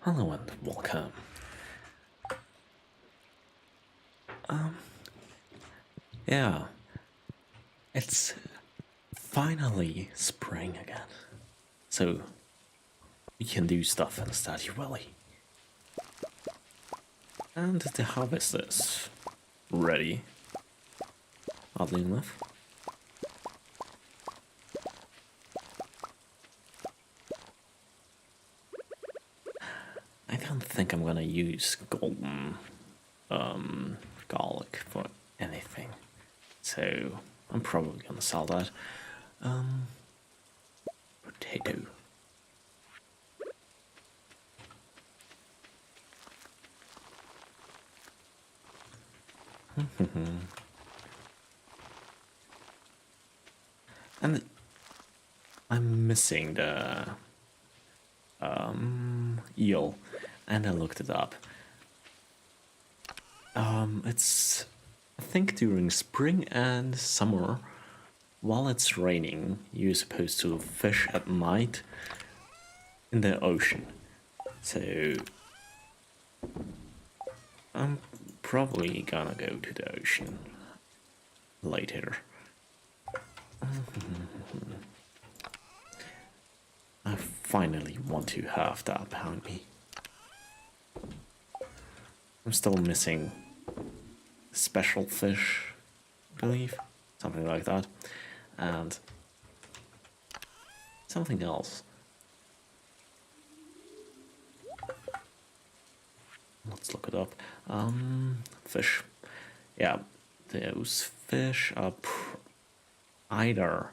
Hello and welcome. Yeah, it's finally spring again. So we can do stuff in Stardew Valley. And the harvest is ready, oddly enough. I don't think I'm gonna use golden garlic for anything. So I'm probably gonna sell that. Potato. And I'm missing the eel, and I looked it up. It's I think during spring and summer, while it's raining, you're supposed to fish at night in the ocean. So I'm probably gonna go to the ocean later. I finally want to have that behind me. I'm still missing special fish, I believe, something like that, and something else. Let's look it up. Fish. Yeah, those fish are either.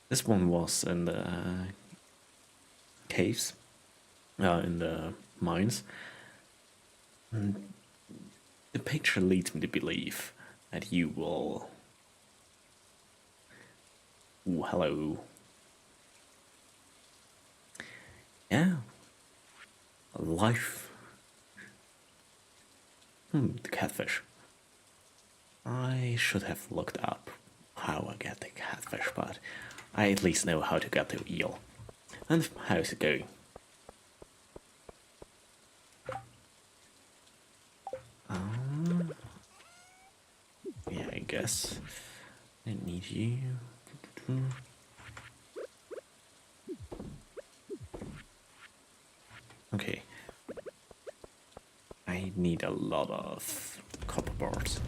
This one was in the caves, in the mines. And the picture leads me to believe that you will. Ooh, hello. Yeah. Life. The catfish. I should have looked up how I get the catfish, but I at least know how to get the eel. And how's it going? Yeah, I guess I need you. Okay. I need a lot of copper bars.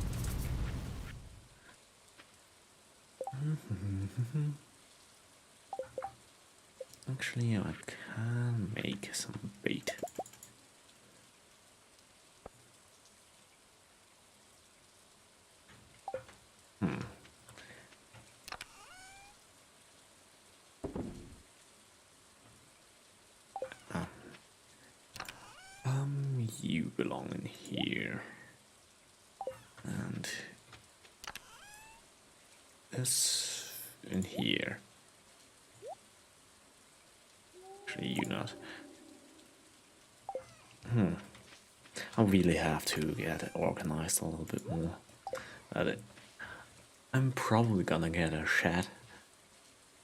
Actually, I can make some bait. You belong in here. And this in here. Actually, you not. I really have to get it organized a little bit more. I'm probably gonna get a shed.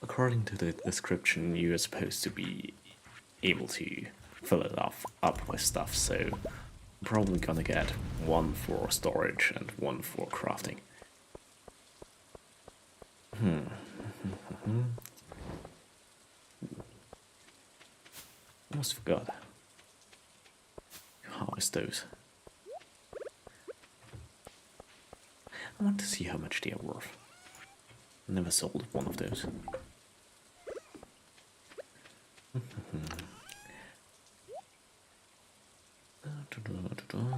According to the description, you're supposed to be able to fill it up with stuff, so I'm probably gonna get one for storage and one for crafting. Almost forgot. Harvest those. I want to see how much they are worth. Never sold one of those.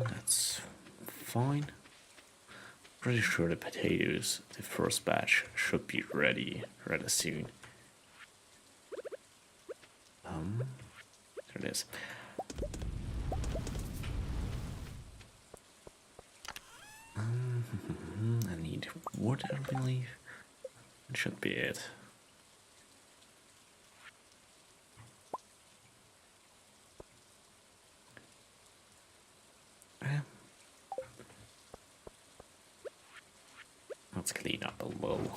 That's fine. Pretty sure the potatoes, the first batch, should be ready rather soon. There it is. I need wood, I believe. That should be it. Let's clean up below.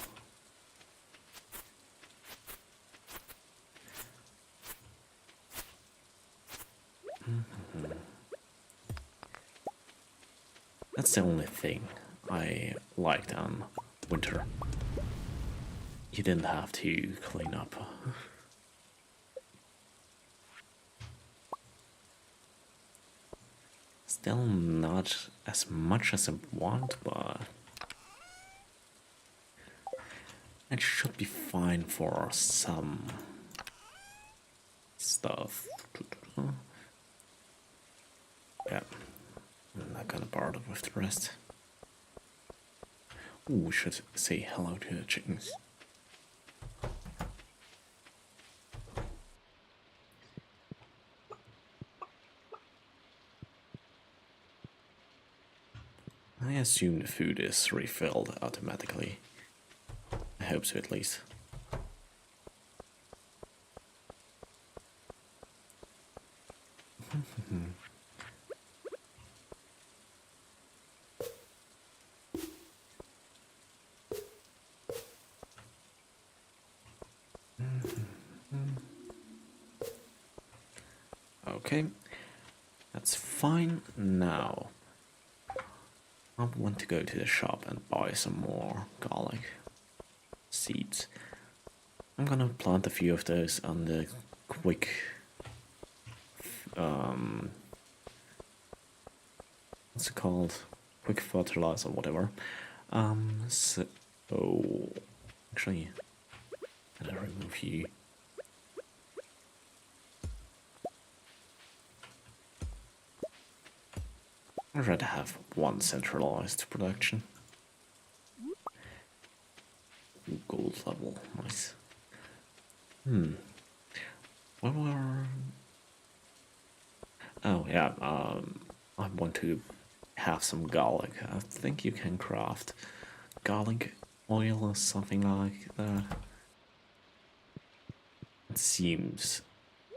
That's the only thing I liked on winter. You didn't have to clean up. Still not as much as I want, but it should be fine for some stuff. Yeah, I'm not gonna bother with the rest. Ooh, we should say hello to the chickens. I assume the food is refilled automatically. I hope so, at least. Okay, that's fine now. I want to go to the shop and buy some more garlic seeds. I'm gonna plant a few of those on the quick what's it called? Quick fertilizer, whatever. So actually, I'm gonna remove you. I'd rather have one centralized production. Gold level, nice. What were... Oh yeah, I want to have some garlic. I think you can craft garlic oil or something like that. It seems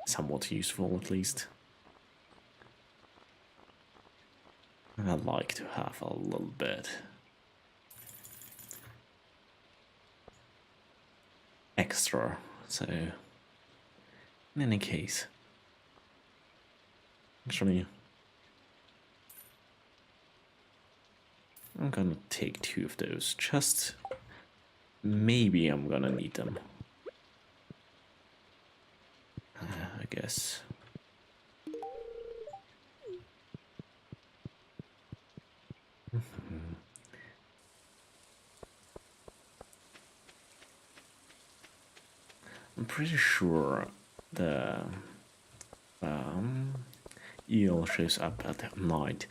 somewhat useful, at least. I'd like to have a little bit extra, so in any case, actually, I'm gonna take 2 of those, just maybe I'm gonna need them, I guess. I'm pretty sure the eel shows up at night,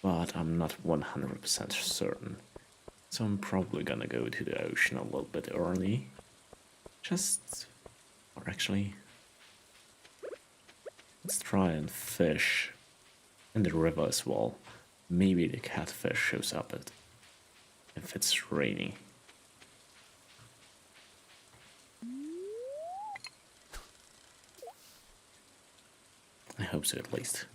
but I'm not 100% certain. So I'm probably gonna go to the ocean a little bit early. Or actually, let's try and fish in the river as well. Maybe the catfish shows up if it's raining. I hope so, at least.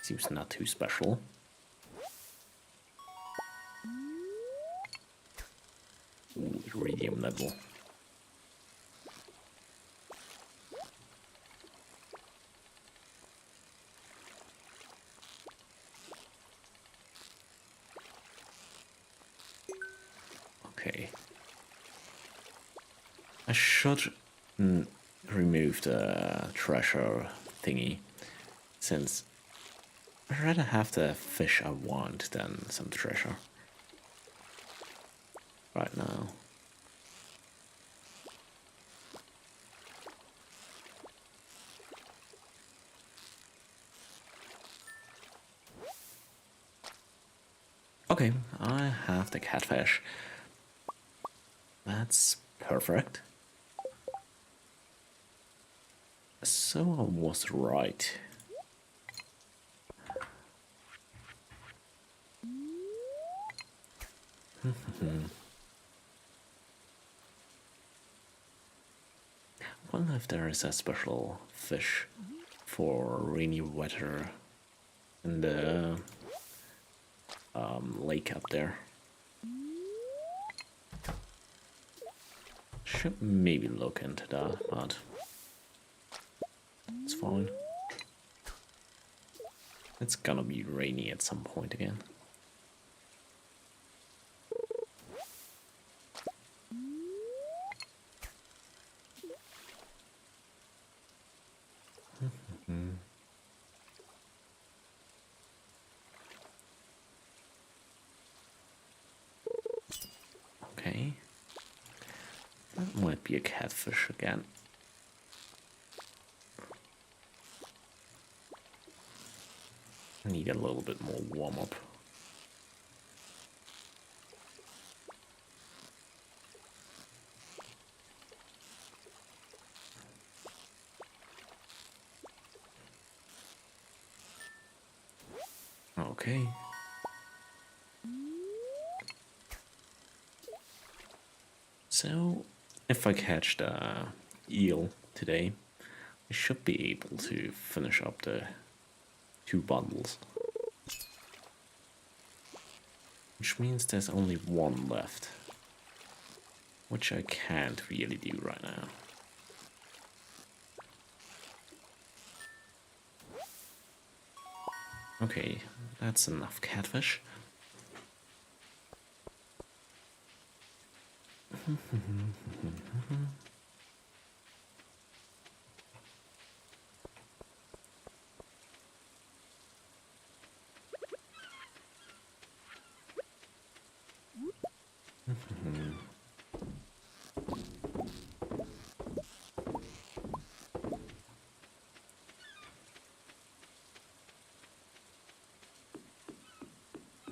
Seems not too special. Ooh, iridium level. Okay. I should remove the treasure thingy, since I'd rather have the fish I want than some treasure right now. Okay, I have the catfish. That's perfect. So I was right. I wonder if there is a special fish for rainy weather in the lake up there. Should maybe look into that, but it's fine. It's gonna be rainy at some point again. Okay. That might be a catfish again. I need a little bit more warm up. Okay. So, if I catch the eel today, I should be able to finish up the 2 bundles. Which means there's only 1 left. Which I can't really do right now. Okay, that's enough catfish.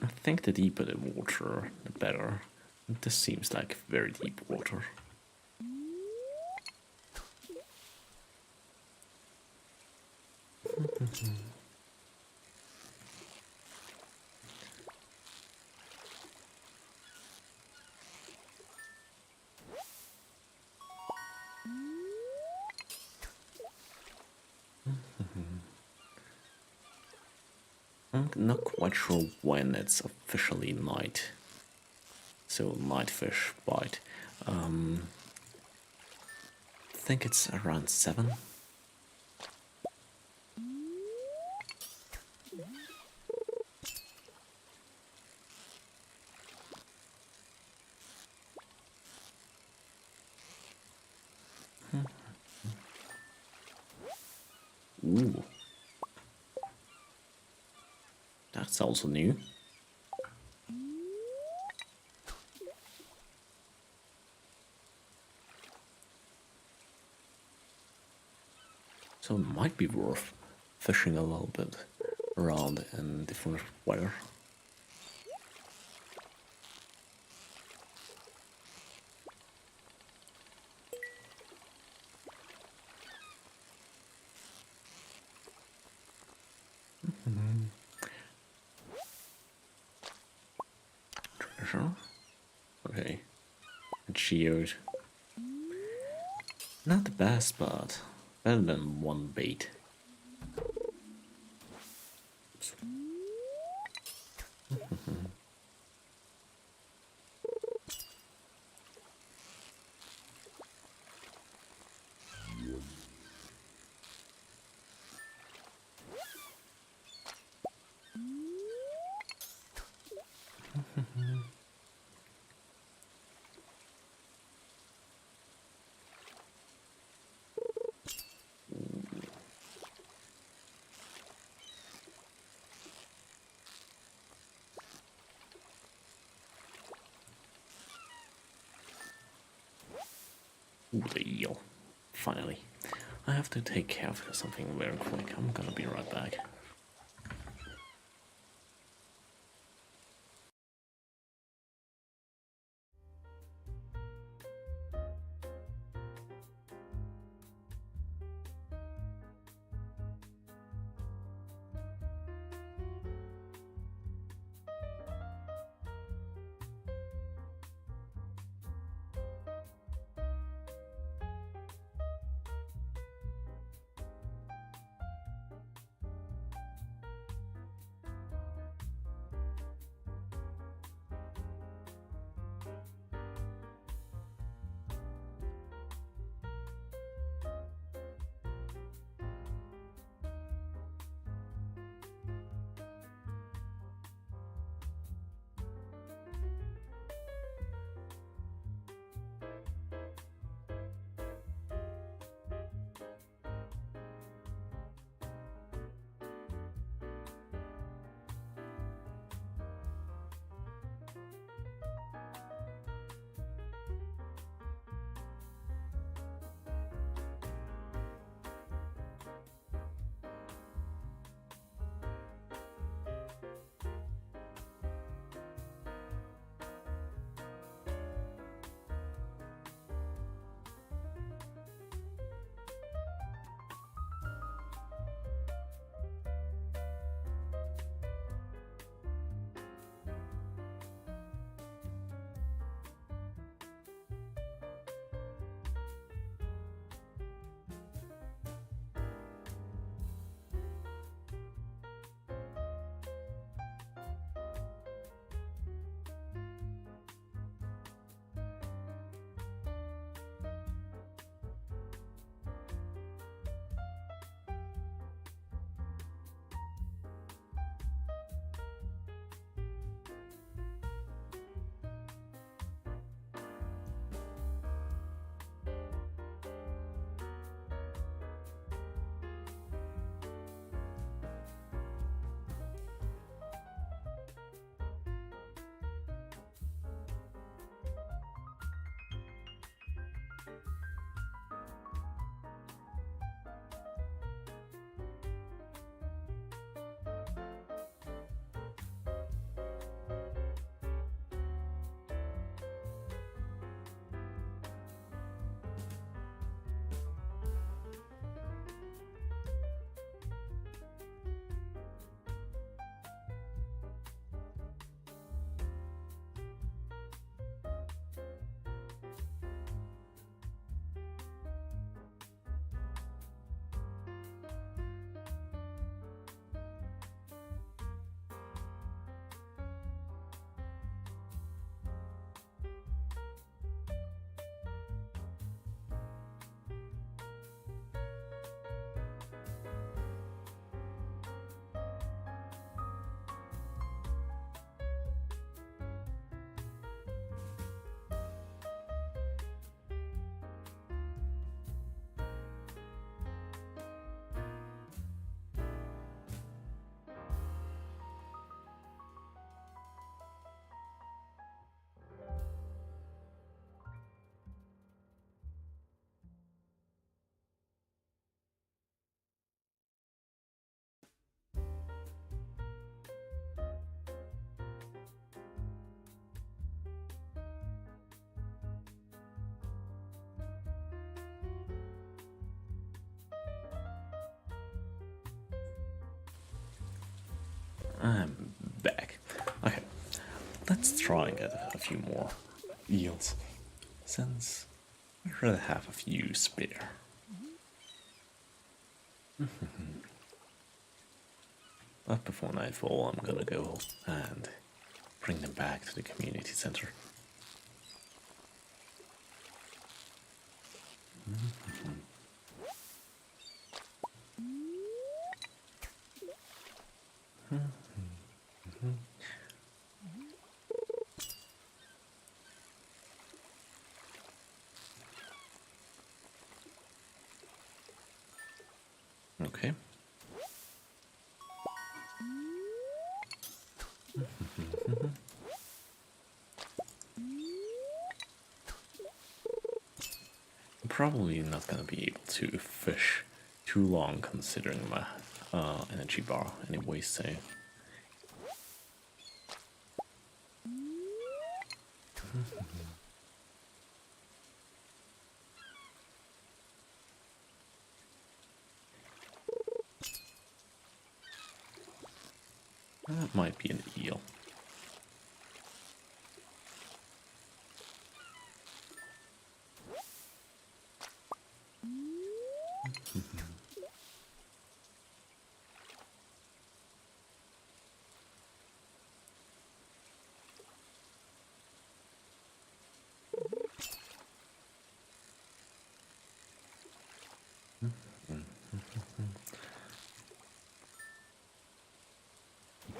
I think the deeper the water, the better. This seems like very deep water. I'm not quite sure when it's officially night. So night fish bite. I think it's around 7. Ooh. That's also new. So it might be worth fishing a little bit around in different weather. Treasure. Okay. A geode. Not the best, but better than 1 bait. Oops. Ooh, the eel. Finally. I have to take care of something very quick. I'm gonna be right back. I'm back. Okay, let's try and get a few more eels, since I really have a few spare. But before nightfall, I'm gonna go and bring them back to the community center. Okay. I'm probably not gonna be able to fish too long considering my energy bar anyway, so that might be an eel.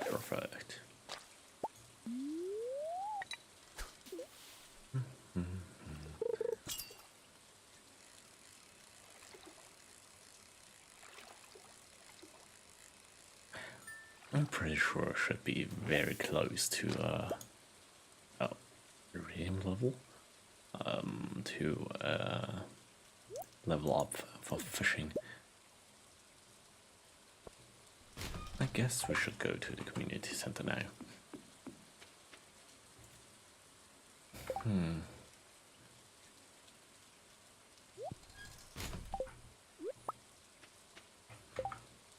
Perfect. I'm pretty sure I should be very close to iridium level to level up for fishing. I guess we should go to the community center now.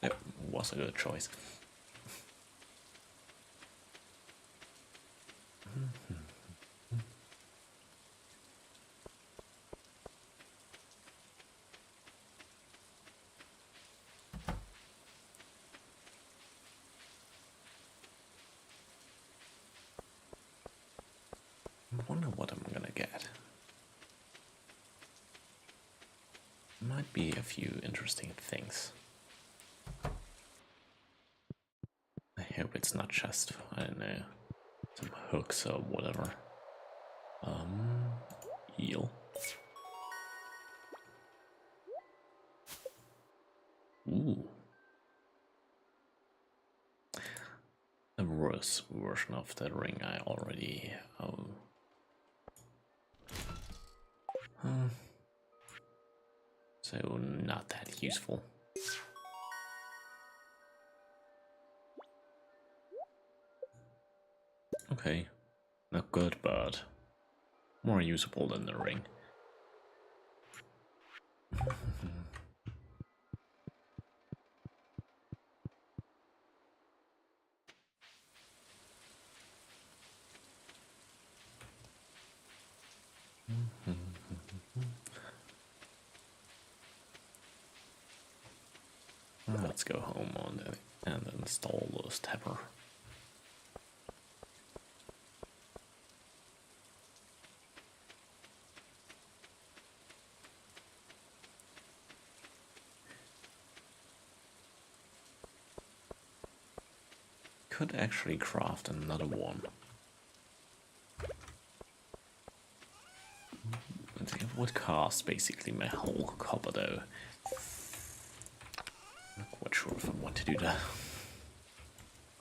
It was a good choice. I wonder what I'm gonna get. Might be a few interesting things. I hope it's not just, I don't know, some hooks or whatever. Eel. Ooh. A worse version of the ring I already own. So not that useful. Okay, not good, but more usable than the ring. Let's go home and install those tapper. Could actually craft another one. It would cost basically my whole copper though. Not quite sure if I want to do that,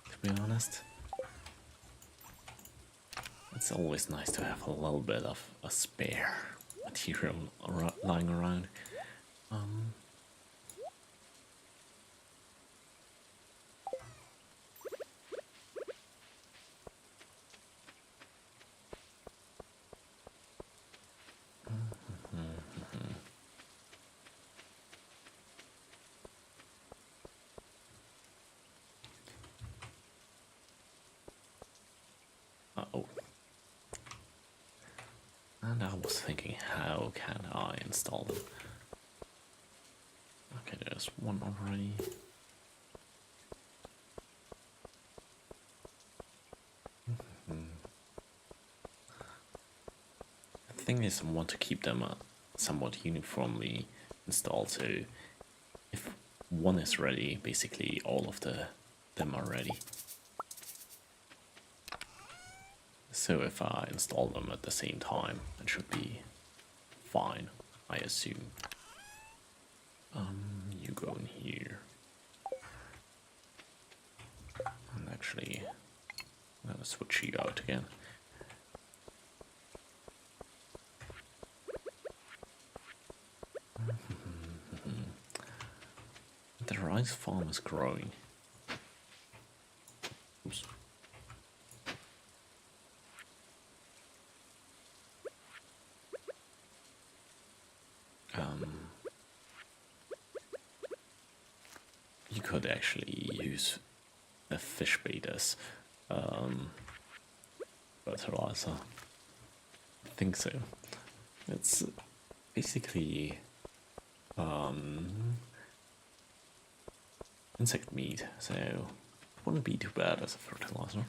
to be honest. It's always nice to have a little bit of a spare material lying around. was thinking, how can I install them? Okay, there's one already. The thing is, I want to keep them somewhat uniformly installed, so if one is ready, basically all of them are ready. So if I install them at the same time, it should be fine, I assume. You go in here. And actually, I'm gonna switch you out again. The rice farm is growing. Oops. You could actually use a fish bait as fertilizer. I think so. It's basically insect meat, so it wouldn't be too bad as a fertilizer.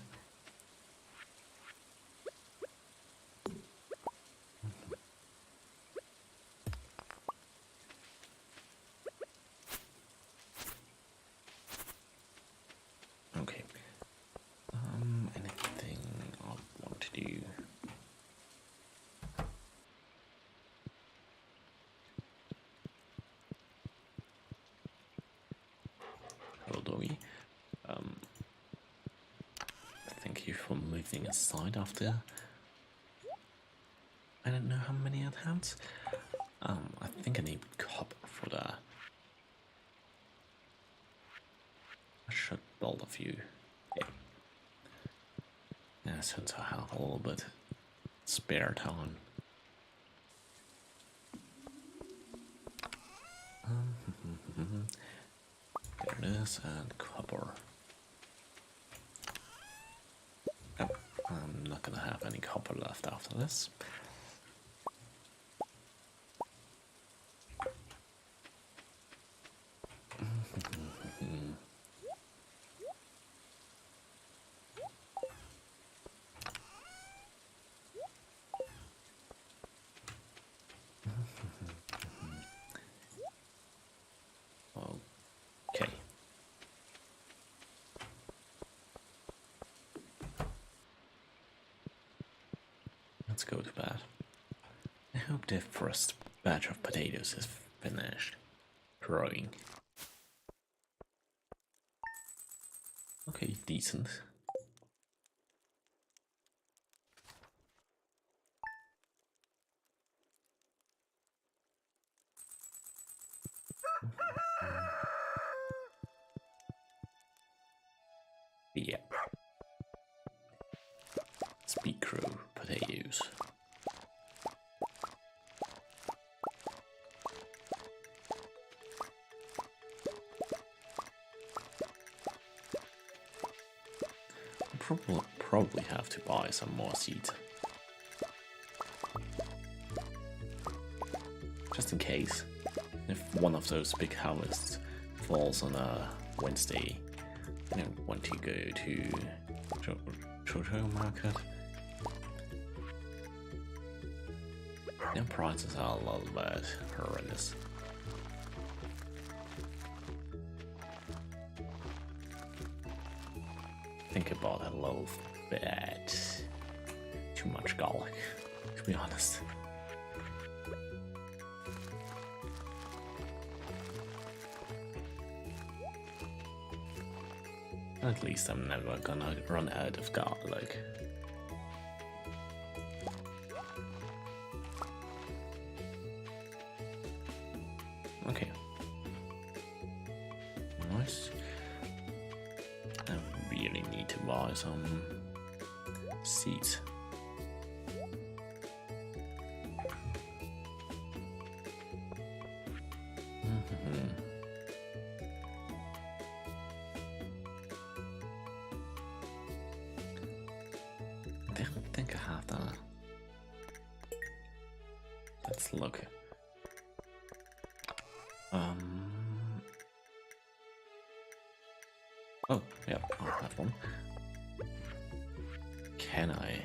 Okay. Anything I want to do? Hello, doggy. Thank you for moving aside after I don't know how many attempts. I think I need copper for that. I should build a few. Yeah, since I have a little bit spare time. There it is, and copper. Oh, I'm not gonna have any copper left after this. Okay. Let's go to bed. I hope the first batch of potatoes is finished growing. Okay, decent. Yeah. Speed crow potatoes. Probably have to buy some more seeds. Just in case. If one of those big harvests falls on a Wednesday, I don't want to go to Jojo Market. Their prices are a little bit horrendous. Think about it a little bit. Too much garlic, to be honest. At least I'm never gonna run out of garlic. Okay. Nice. I really need to buy some seeds. I don't think I have that. let's look. Oh, yeah, I'll have one. Can I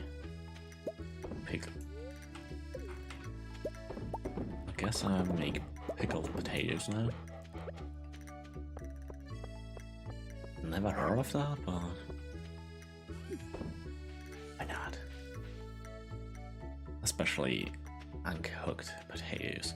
pick? I guess I make pickled potatoes now. Never heard of that, but why not? Especially uncooked potatoes.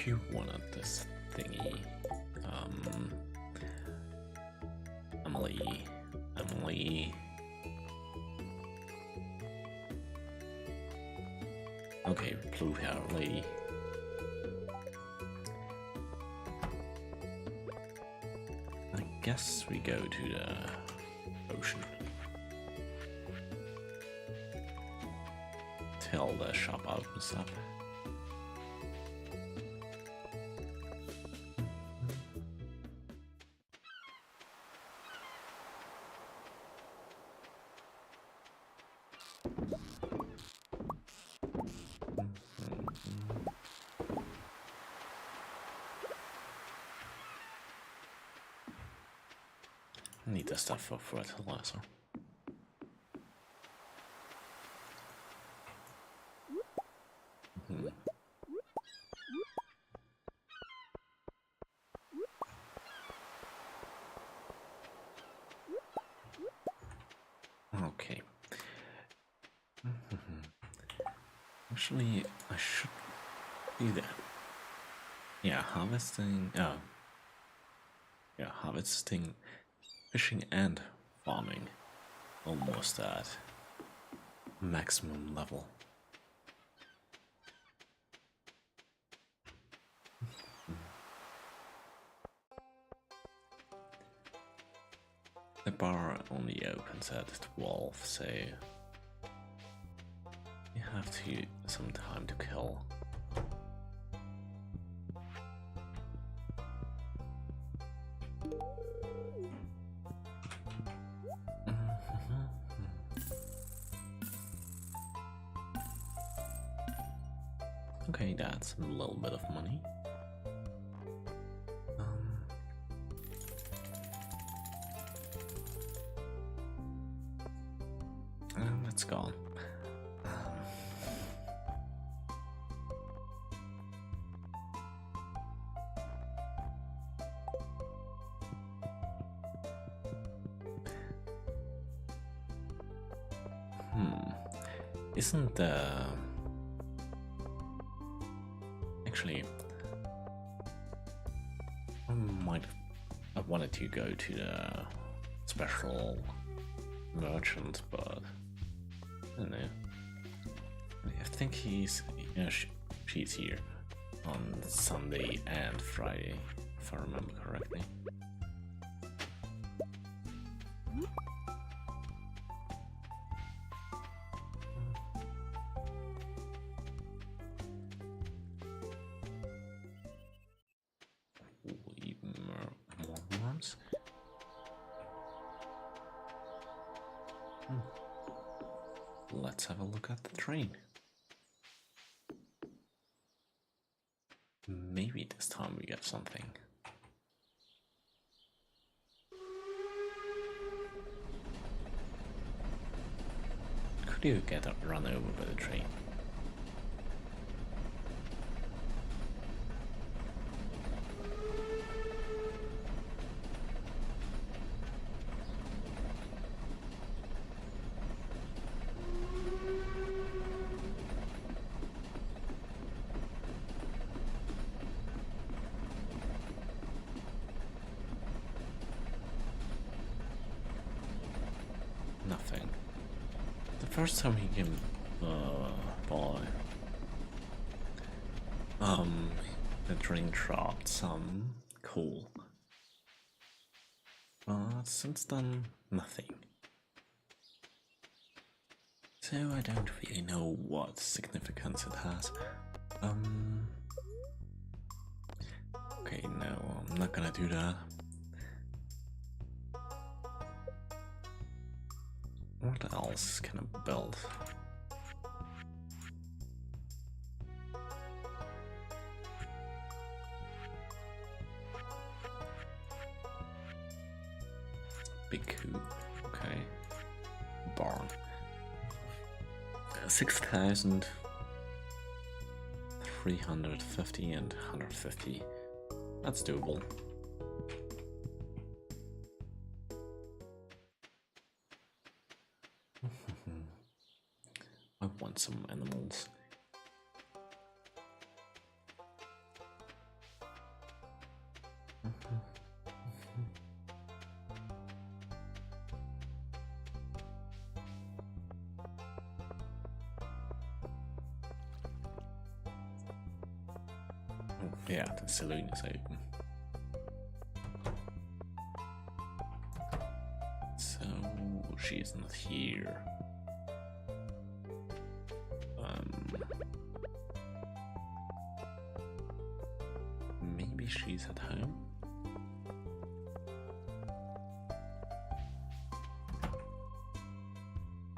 You wanted this thingy. Emily. Okay, blue hair lady. I guess we go to the ocean. Till the shop opens up. Need the stuff for fertilizer. Okay. Actually, I should do that. Yeah, harvesting. Yeah, harvesting, fishing, and farming. Almost at maximum level. The bar only opens at 12, so you have some time to kill. Okay, that's a little bit of money. It's gone. Isn't the... Actually, I wanted to go to the special merchant, but I don't know. I think she's here on Sunday and Friday, if I remember correctly. Even more worms. Let's have a look at the train. Maybe this time we get something. Could you get run over by the train? Nothing. The first time he came by, the train dropped some coal. But since then, nothing. So I don't really know what significance it has. Okay, no, I'm not gonna do that. What else can I build? Big coop, okay. Barn. 6,350 and 150. That's doable. I want some animals. Yeah, the saloon is open. So she is not here. Maybe she's at home.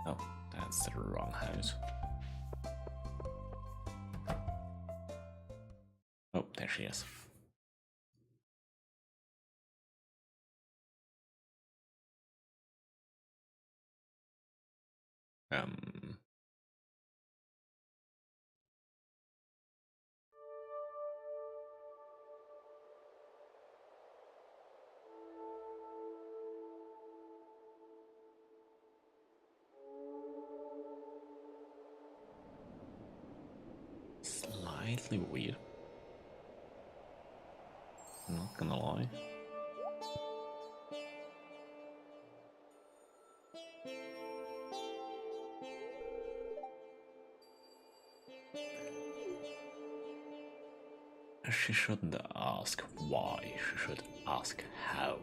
Oh, that's the wrong house. Oh, there she is. Slightly weird. Not gonna lie. She shouldn't ask why, she should ask how.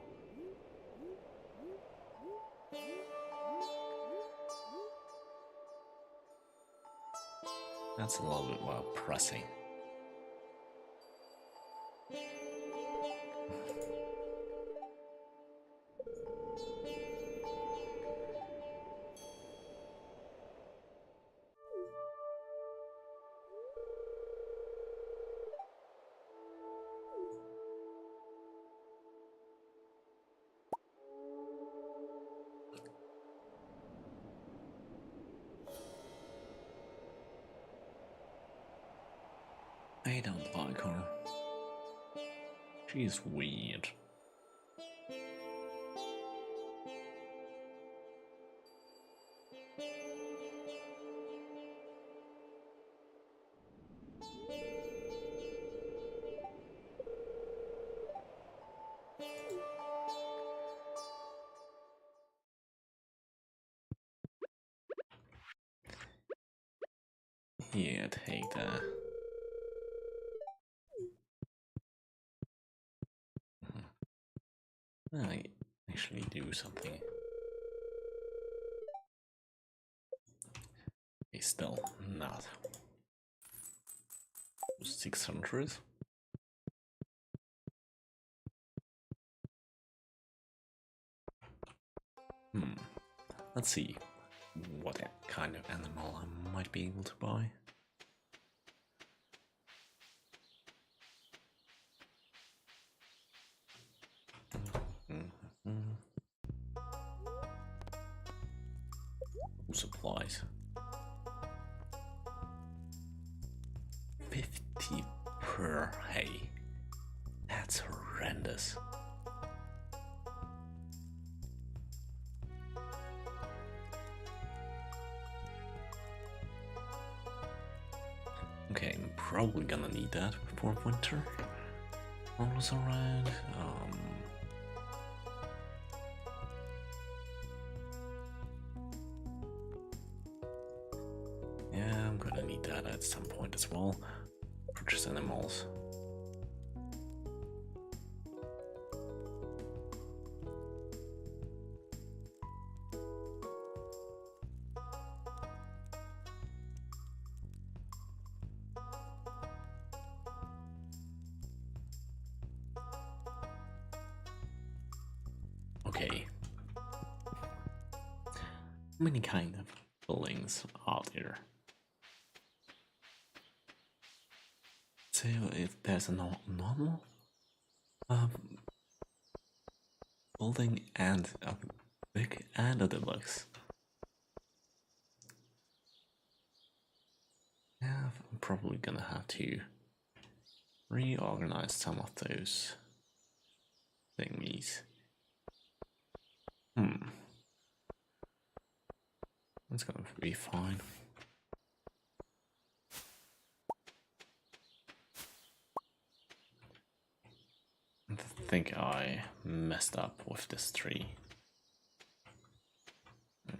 That's a little bit more pressing. I don't like her. She's weird. Yeah, take that. I actually do something. It's still not. 600? Let's see what kind of animal I might be able to buy. Supplies. 50 per hay. That's horrendous. Okay, I'm probably gonna need that before winter rolls around. Yeah, I'm gonna need that at some point as well. Purchase animals. Okay. Many kind of buildings out there. So if there's a normal building and a big and a deluxe. Yeah, I'm probably gonna have to reorganize some of those thingies. That's gonna be fine. I think I messed up with this tree.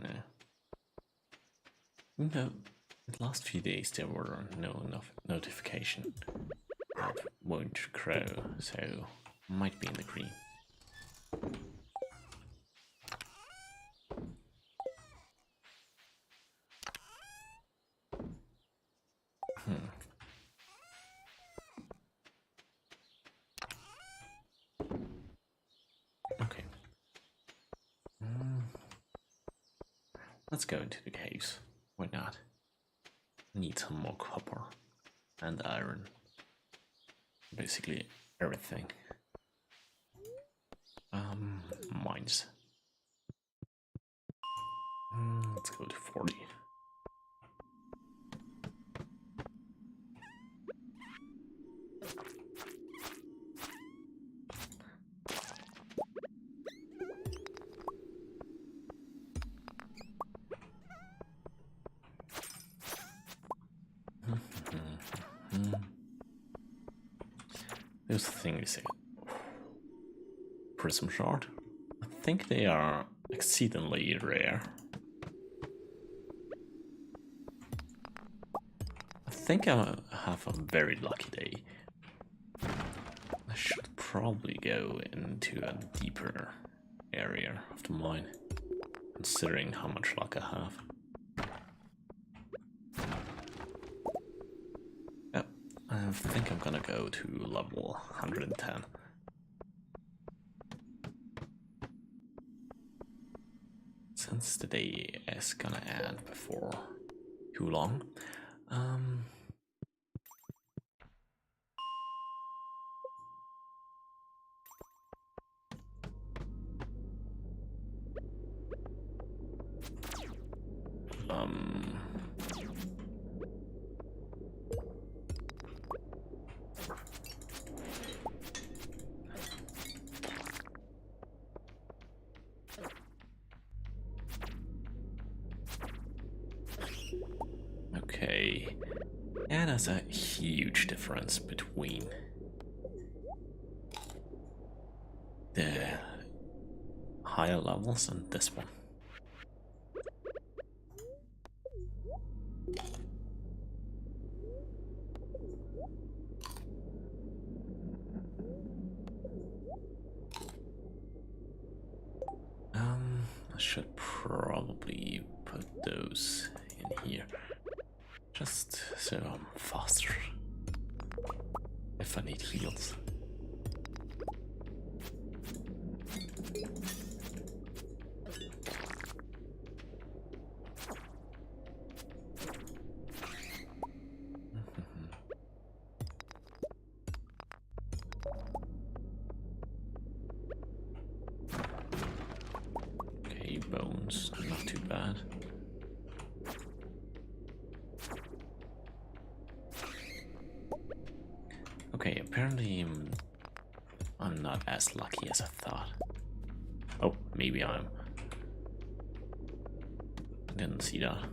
No. No, the last few days there were no notification that won't grow, so might be in the green. Okay. Let's go into the caves. Why not? Need some more copper and iron. Basically everything. Mines. Let's go to 40. Those things, prism shard. I think they are exceedingly rare. I think I have a very lucky day. I should probably go into a deeper area of the mine, considering how much luck I have. Yep, I think I'm gonna go to level 110. Since the day is gonna end before too long, okay, and there's a huge difference between the higher levels and this one. I should probably put those in here, just so I'm faster if I need heals. Bones, not too bad. Okay, apparently I'm not as lucky as I thought. Oh, maybe I am. Didn't see that.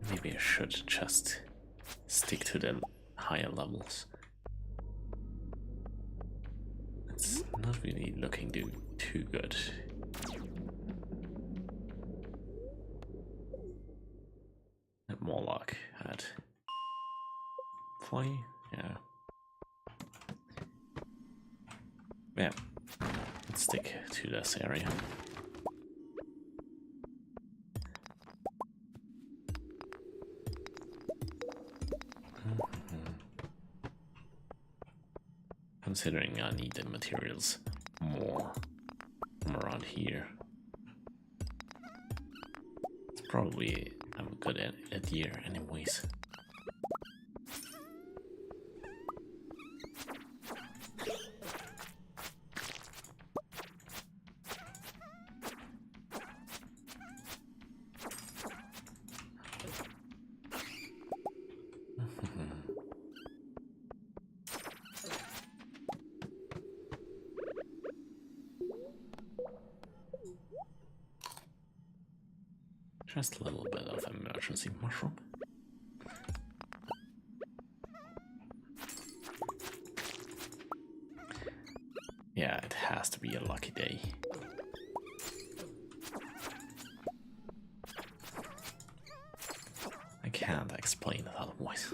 Maybe I should just stick to the higher levels. It's not really looking too good. clay? Yeah. Yeah. Let's stick to this area. Considering I need the materials more from around here. It's probably I'm good at here anyways. Just a little bit of emergency mushroom. Yeah, it has to be a lucky day. I can't explain it otherwise.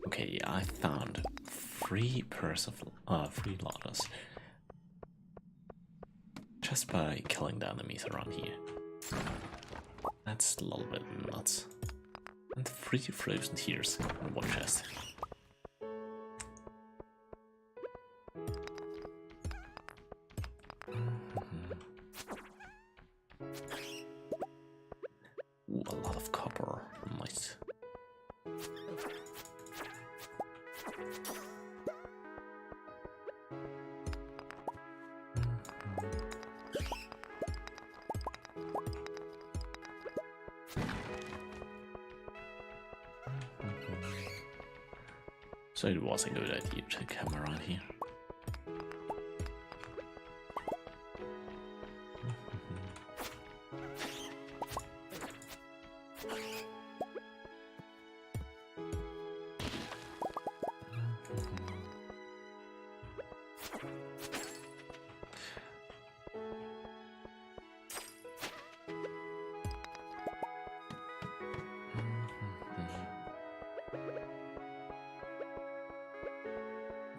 Okay, I found free lotus just by killing the enemies around here. That's a little bit nuts. And 3 frozen tears in one chest. Ooh, a lot of copper. Nice. So it was a good idea to come around here.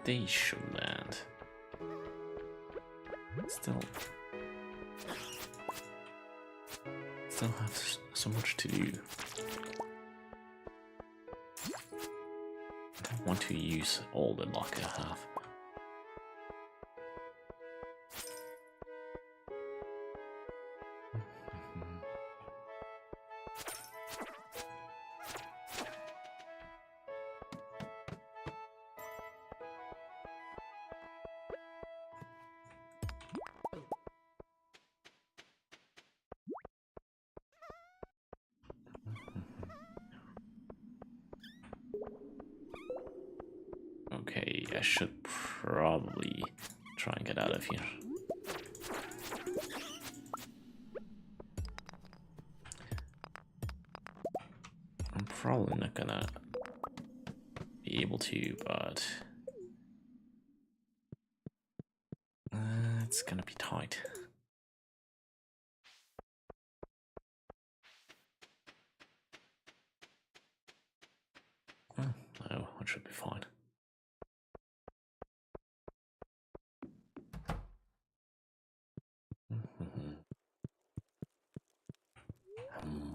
They should land. Still have so much to do. I don't want to use all the luck I have. Okay, I should probably try and get out of here. I'm probably not gonna be able to, but it's gonna be tight. Oh, no, it should be fine.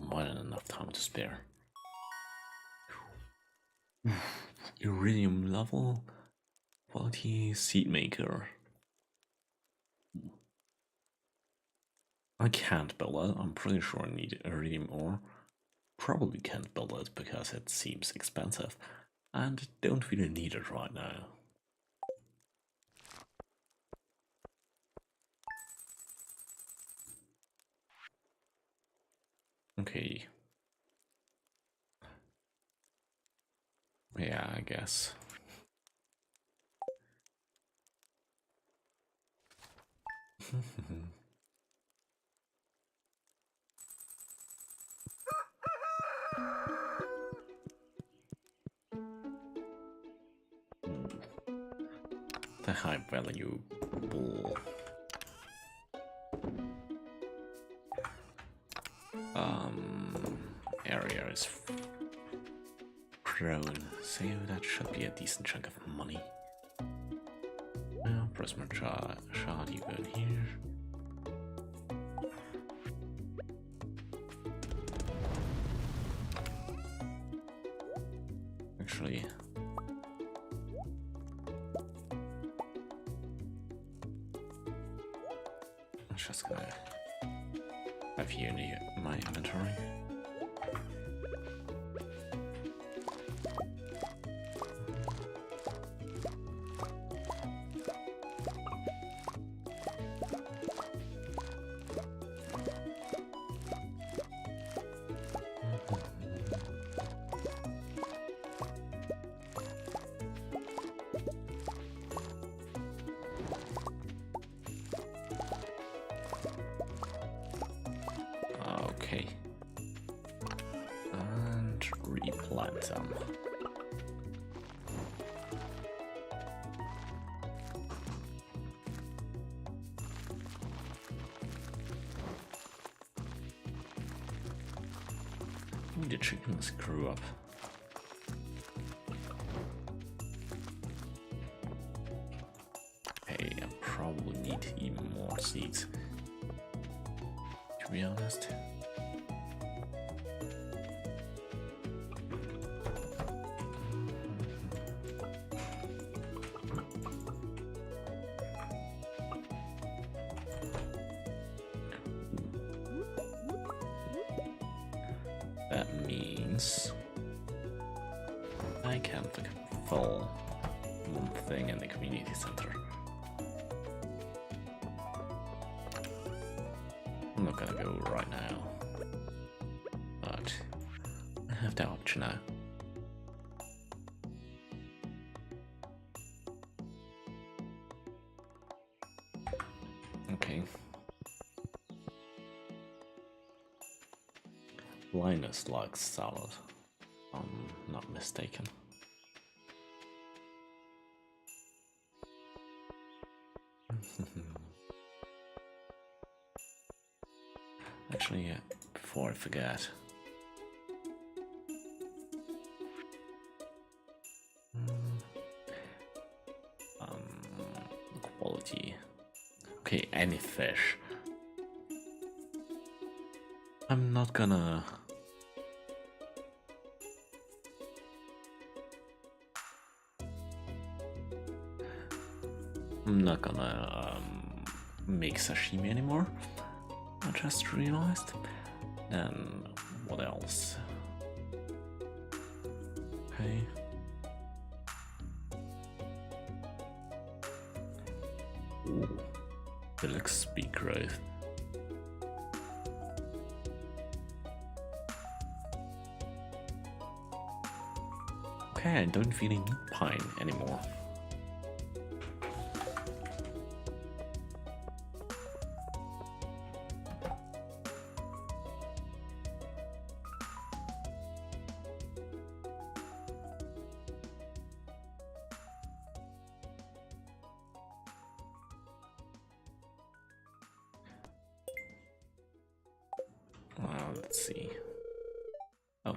More than enough time to spare. Iridium level quality seed maker. I can't build it. I'm pretty sure I need iridium ore. Probably can't build it because it seems expensive and don't really need it right now. Okay. Yeah, I guess. The high value bull area is grown, so that should be a decent chunk of money. Now, press my shot, you go in here. Actually, I'm just gonna have you in my inventory. Okay. And replant them. The chickens grew up. Hey, I probably need even more seeds, to be honest. That means I can fulfill one thing in the community center. I'm not gonna go right now, but I have the option now. Okay. Linus likes salad, I'm not mistaken. Actually, before I forget, quality. Okay, any fish. I'm not gonna. Make sashimi anymore. I just realized. Then what else? Okay. Ooh, deluxe speed growth. Okay, I don't really need pine anymore. Let's see. Oh.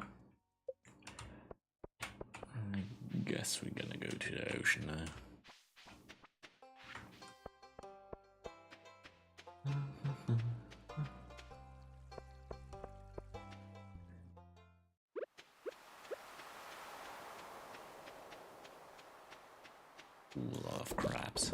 I guess we're gonna go to the ocean now. Love crabs.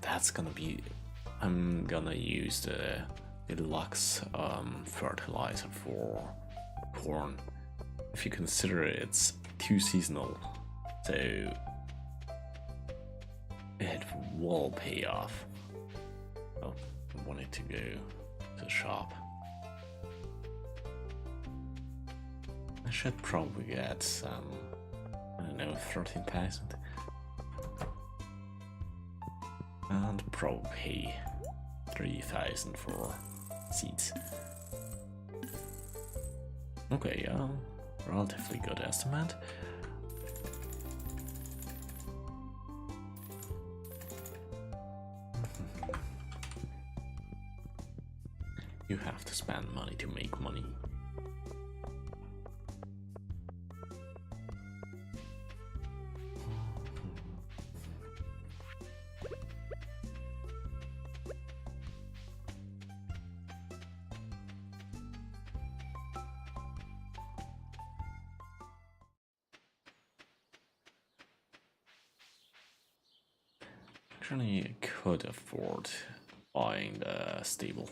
That's gonna be. I'm gonna use the deluxe fertilizer for corn. if you consider it's too seasonal, so it will pay off. Oh, I wanted to go to the shop. I should probably get some, I don't know, 13,000. And probably pay 3,000 for seeds. Okay, relatively good estimate. You have to spend money to make money. Actually, I could afford buying the stable.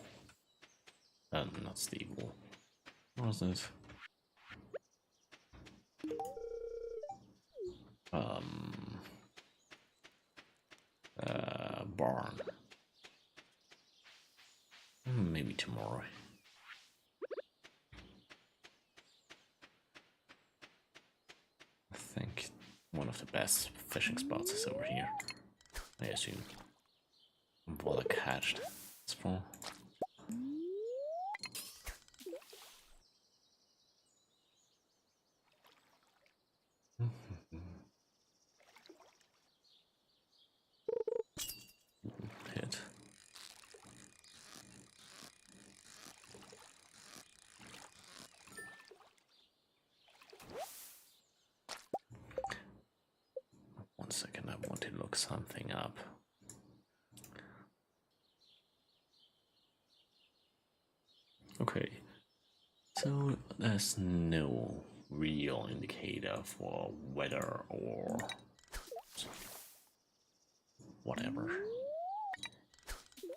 Not stable. What was it? Barn. Maybe tomorrow. I think one of the best fishing spots is over here. I assume. What I catched. It's for. Hit. One second, I want to look something up. Okay, so there's no real indicator for weather or whatever.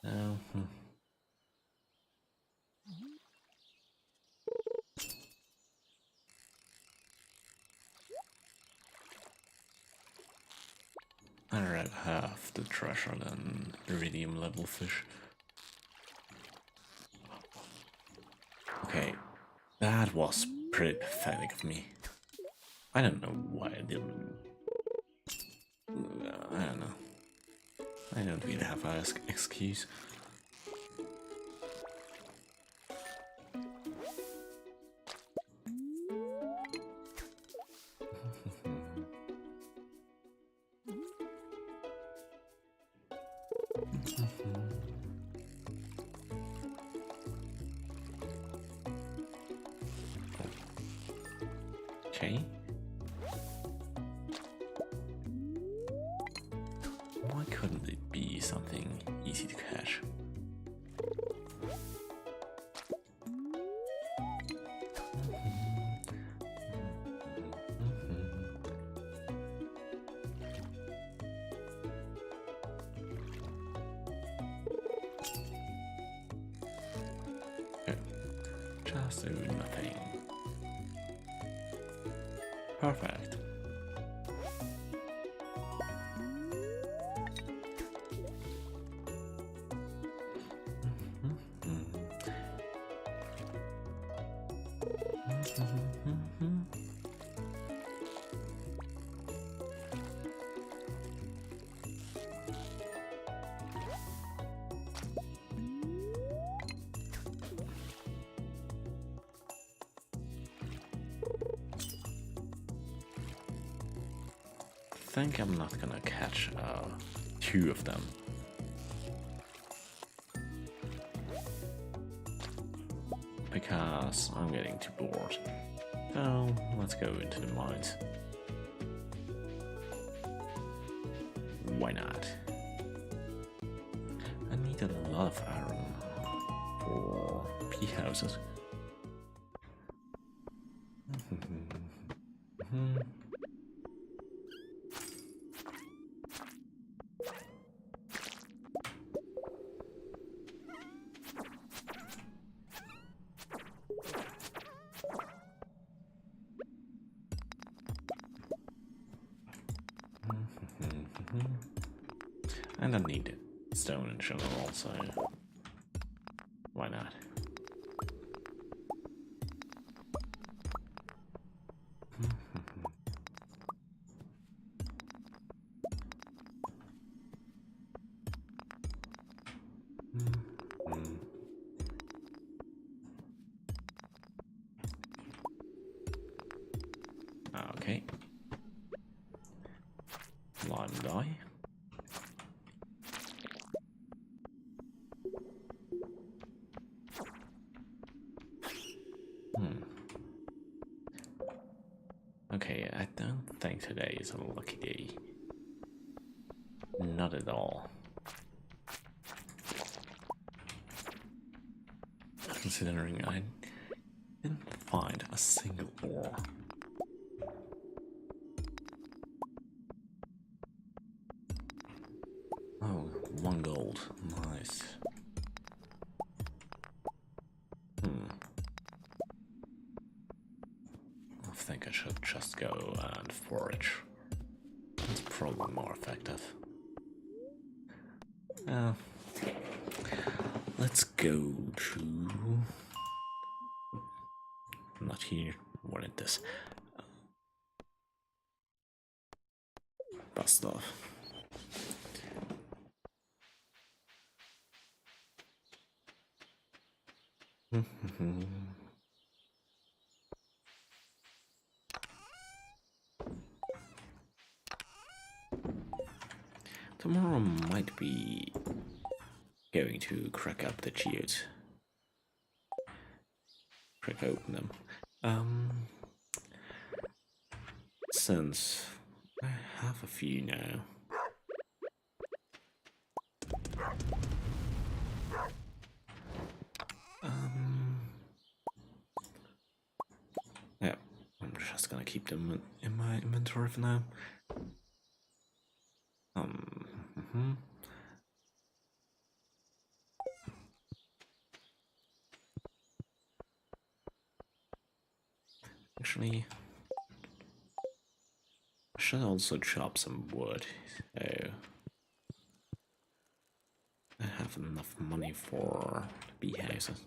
No. I'd rather have the treasure than iridium level fish. Okay, that was pretty pathetic of me. I don't know why I didn't. I don't know. I don't really have an excuse. Okay. Why couldn't it be something easy to catch? Okay. Just do nothing. Perfect. I think I'm not gonna catch two of them. Because I'm getting too bored. So let's go into the mines. Why not? I need a lot of iron for pea houses. I don't need stone in general, so why not? Okay. Lime dye. Okay, I don't think today is a lucky day. Not at all. Considering I didn't find a single ore. Oh, 1 gold. Nice. I think I should just go and forage. It's probably more effective. Let's go to... Not here. What is this? Bust off. Tomorrow might be going to crack up the geodes. Crack open them. Since I have a few now. Yeah, I'm just gonna keep them in my inventory for now. Actually, I should also chop some wood. So I have enough money for bee houses.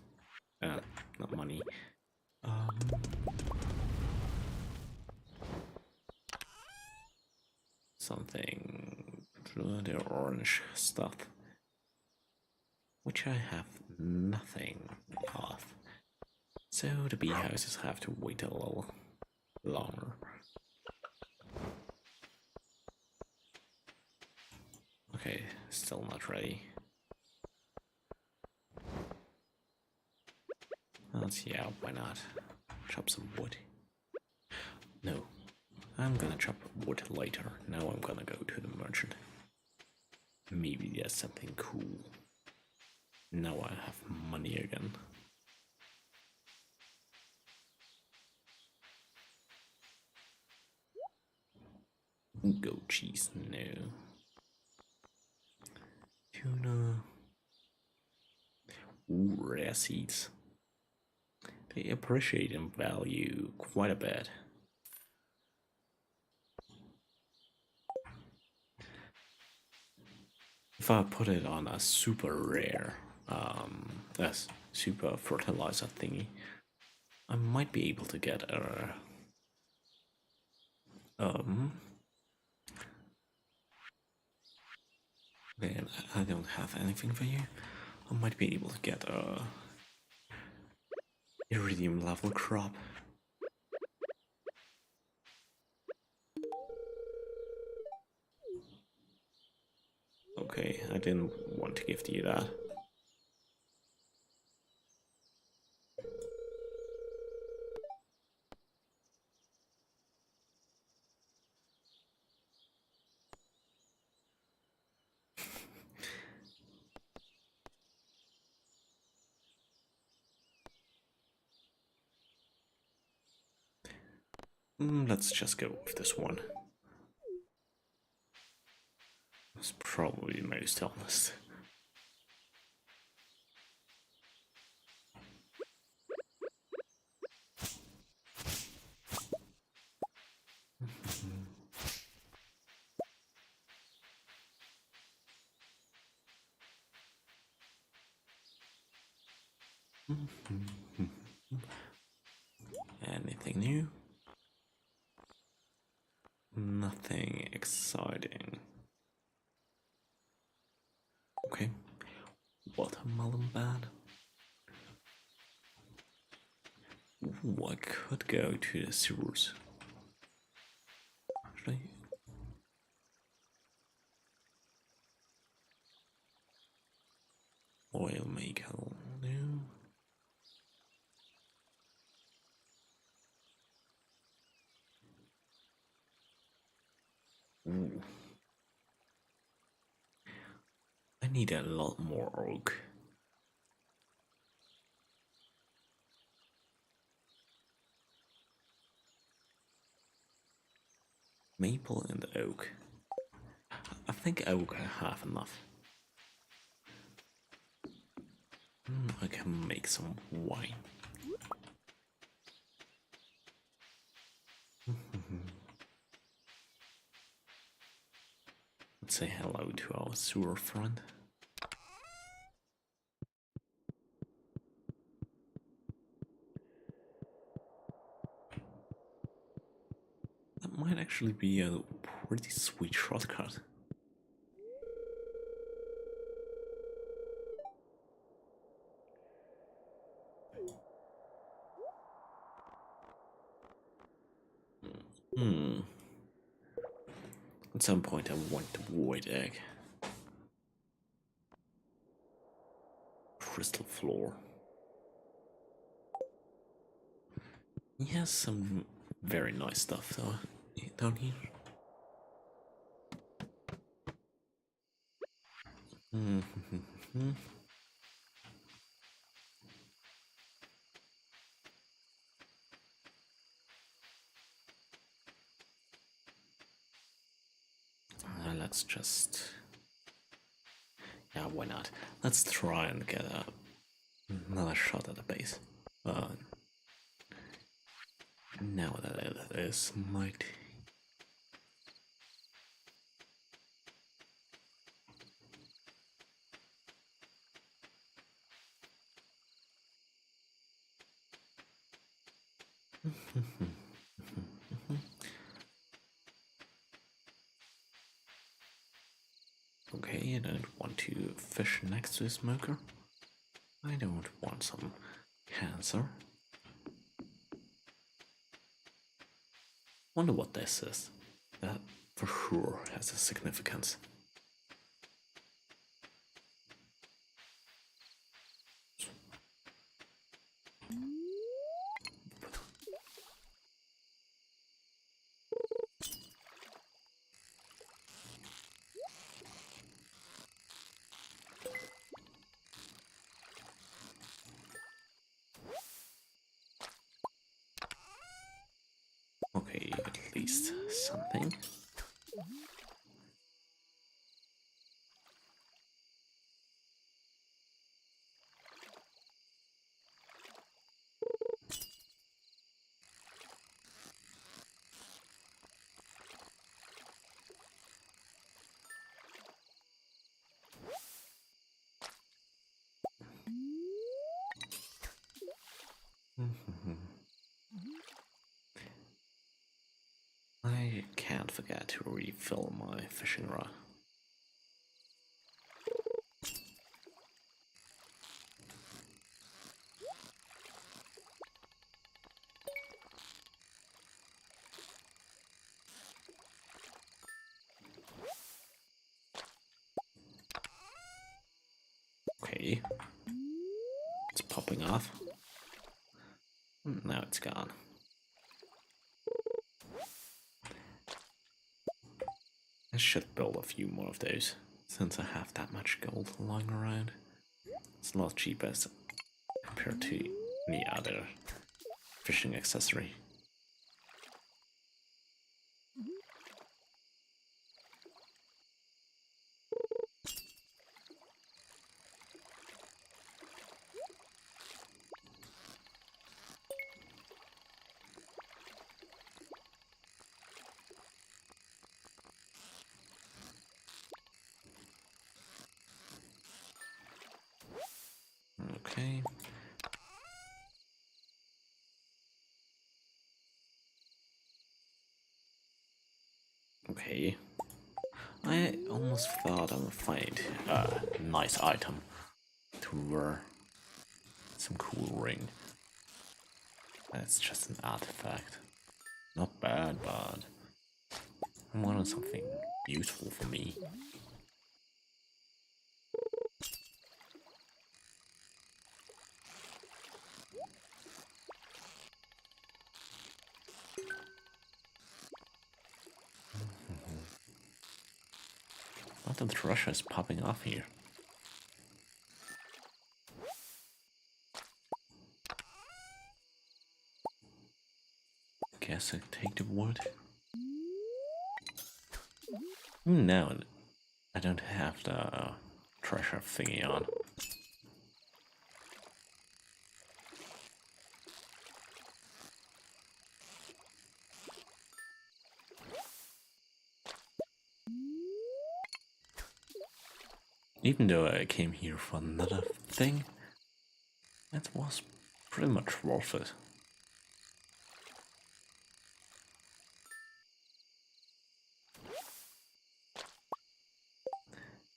Not money. Something the orange stuff, which I have nothing of. So the bee houses have to wait a little longer. Okay, still not ready. Yeah, why not? Chop some wood. No, I'm gonna chop wood later. Now I'm gonna go to the merchant. Maybe there's something cool. Now I have money again. Goat cheese, no. Tuna. Ooh, rare seeds. They appreciate in value quite a bit. If I put it on a super rare, super fertilizer thingy, I might be able to get a man, I don't have anything for you. I might be able to get a iridium level crop. Okay, I didn't want to gift you that. Let's just go with this one. It's probably the most honest. Anything new? Nothing exciting. Okay. Watermelon bad. Ooh, I could go to the sewers. Should I? Oil maker. No. Ooh. I need a lot more oak. Maple and oak. I think oak I have enough. I can make some wine. Let's say hello to our sewer friend. That might actually be a pretty sweet shortcut. At some point I want the void egg. Crystal floor. He has some very nice stuff though, down here. Let's just... Yeah, why not? Let's try and get another shot at the base. Now that it is might... Okay, I don't want to fish next to a smoker. I don't want some cancer. Wonder what this is. That for sure has a significance. Okay, at least something. I can't forget to refill my fishing rod. Okay. It's popping off. Now it's gone. I should build a few more of those, since I have that much gold lying around. It's not cheap as compared to any other fishing accessory. Okay. Okay. I almost thought I would find a nice item to wear. Some cool ring. That's just an artifact. Not bad, but I wanted something useful for me. What the treasure is popping off here? Guess I take the wood. No, I don't have the treasure thingy on. Even though I came here for another thing, that was pretty much worth it.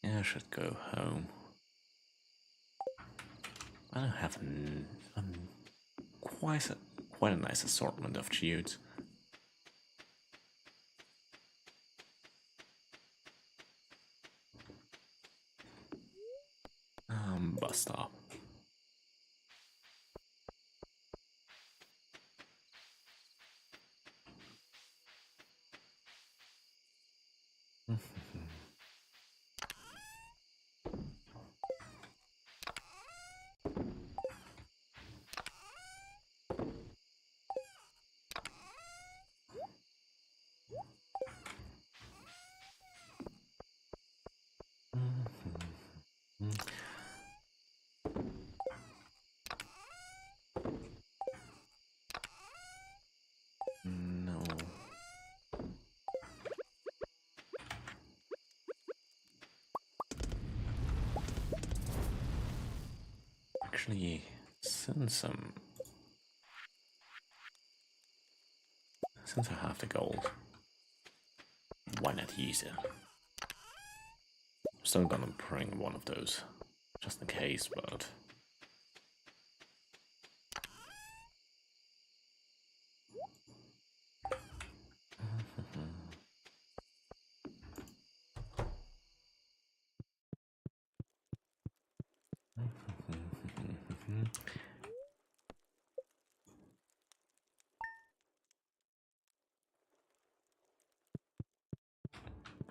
Yeah, I should go home. I don't have quite a nice assortment of geodes. Bus stop. No. Actually, since I have the gold, why not use it? Still gonna bring one of those, just in case, but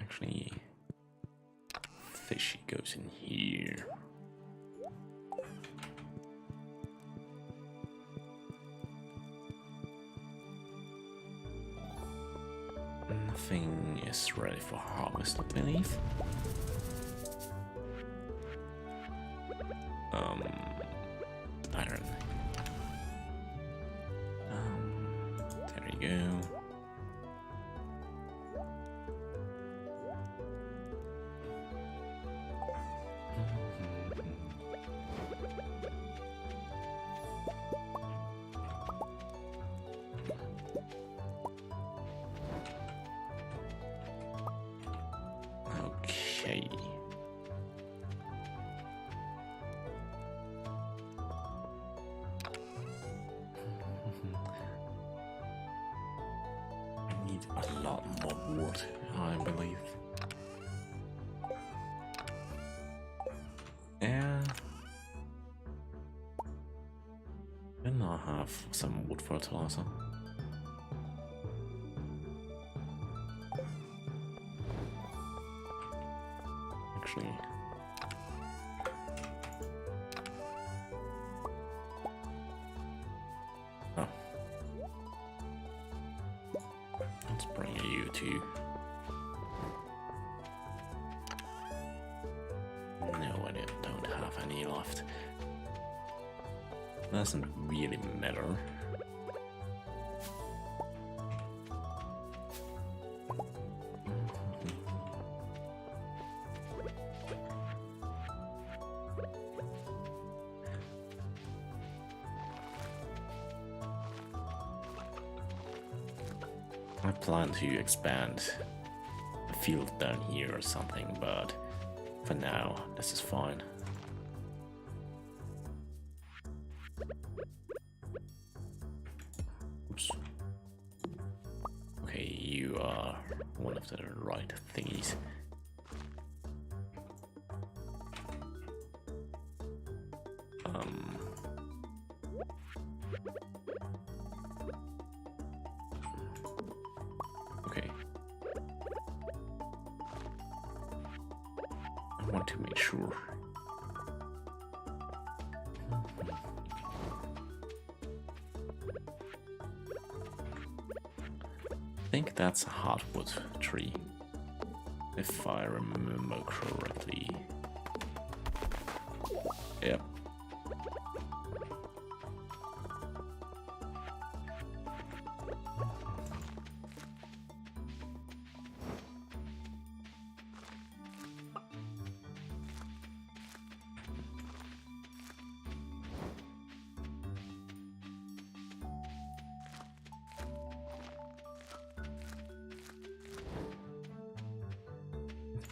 actually, fishy goes in here. Nothing is ready for harvest, I believe. I don't know. There you go. Okay. I need a lot more wood, I believe. Yeah. Then I have some wood fertilizer. Actually, oh, let's bring you too. No, I don't have any left. Doesn't really matter. I plan to expand a field down here or something, but for now, this is fine. Oops. Okay, you are one of the right thingies. Okay. I want to make sure. I think that's a hardwood tree, if I remember correctly. Yep.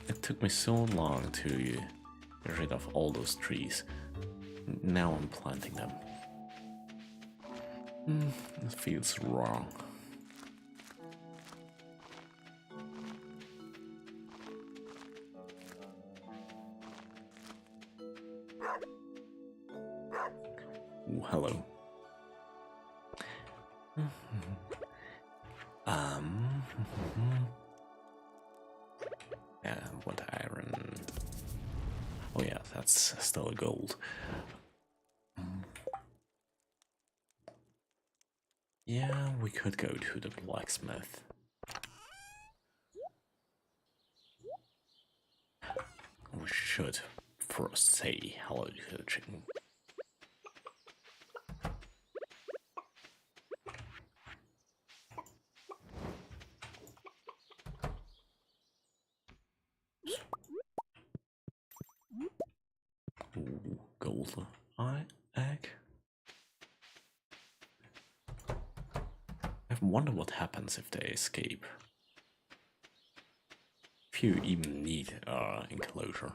It took me so long to get rid of all those trees. Now I'm planting them. It feels wrong. Ooh, hello. Yeah, what iron? Oh yeah, that's still gold. Yeah, we could go to the blacksmith. We should first say hello to the chicken. Ooh, gold egg. I wonder what happens if they escape. If you even need enclosure.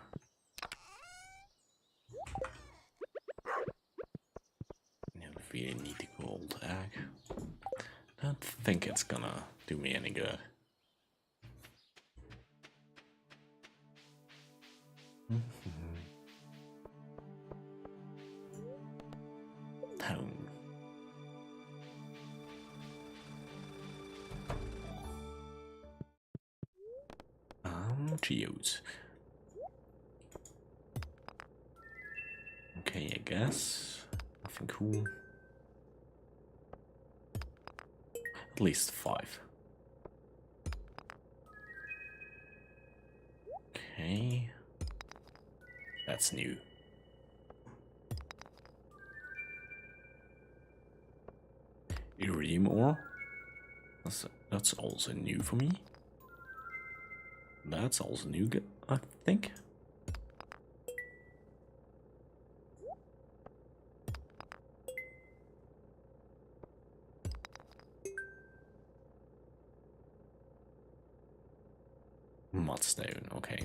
You really need the gold egg. Don't think it's gonna do me any good. Home. Geodes. Okay, I guess. Nothing cool. At least 5. Okay. That's new. Iridium ore? That's also new for me. That's also new, I think. Mudstone, okay.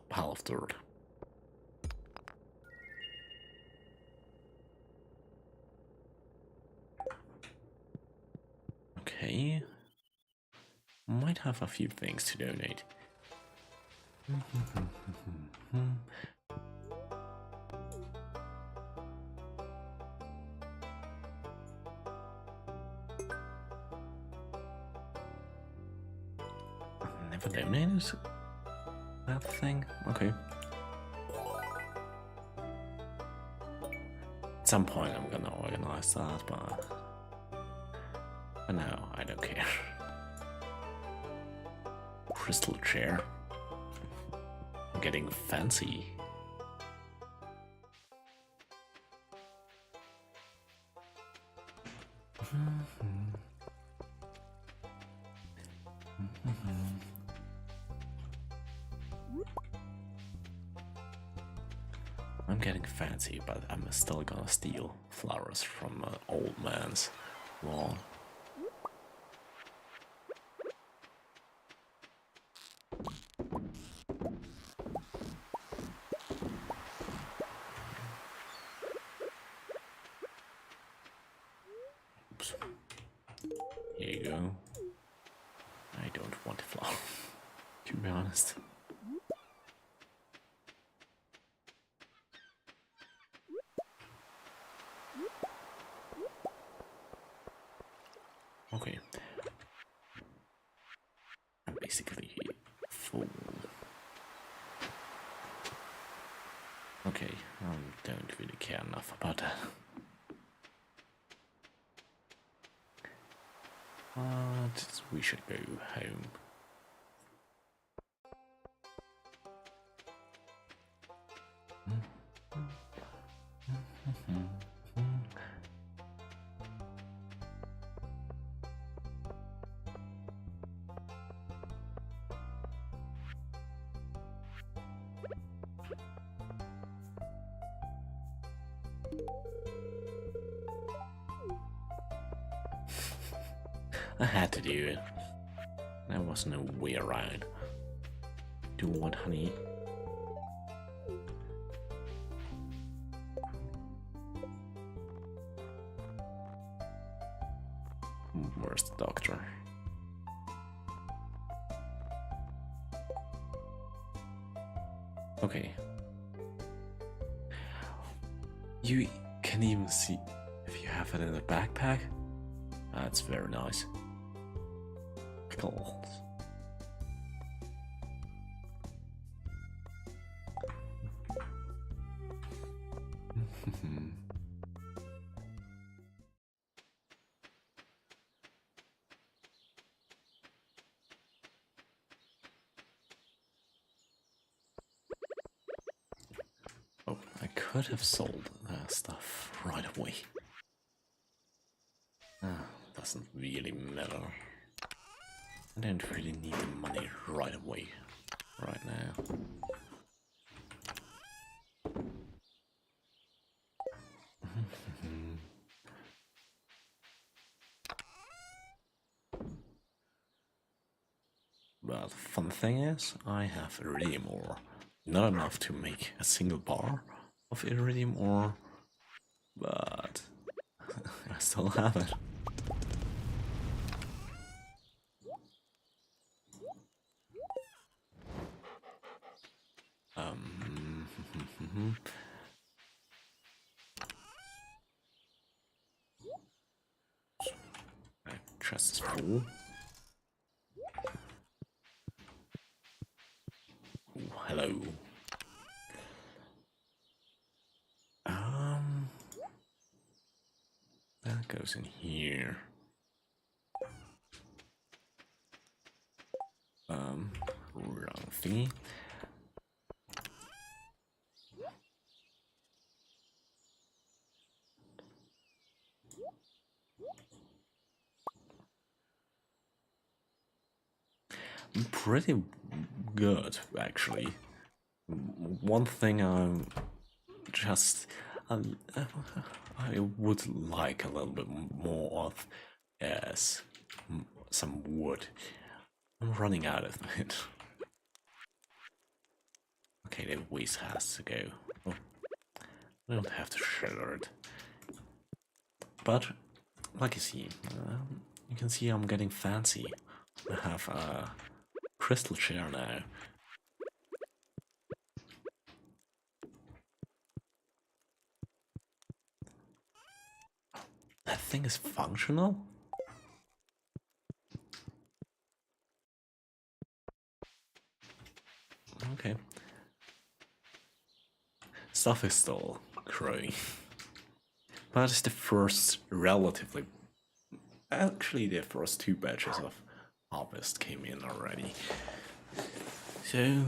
Pile of dirt. Okay. Might have a few things to donate. Never donated that thing? Okay. At some point I'm gonna organize that, but for now I don't care. Crystal chair. I'm getting fancy. I'm getting fancy, but I'm still gonna steal flowers from an old man's lawn. floor, to be honest. Okay. I'm basically full. Okay, I don't really care enough about that. But we should go home. I had to do it. There was no way around. Do what, honey? Where's the doctor? Okay. You can even see if you have it in a backpack. That's very nice. Pickles. Oh, I could have sold stuff right away. Doesn't really matter. I don't really need the money right away, right now. But the fun thing is, I have iridium ore. Not enough to make a single bar of iridium ore, but I still have it. My chest is full. Ooh, hello. That goes in here. Wrong thingy. Pretty good, actually. One thing I'm just I would like a little bit more of is some wood. I'm running out of it. Okay, the waste has to go. Oh, I don't have to shredder it. But, like you see, you can see I'm getting fancy. I have a crystal chair now. That thing is functional? Okay. Stuff is still growing. But it's the first relatively... Actually, the first 2 batches of harvest came in already. So...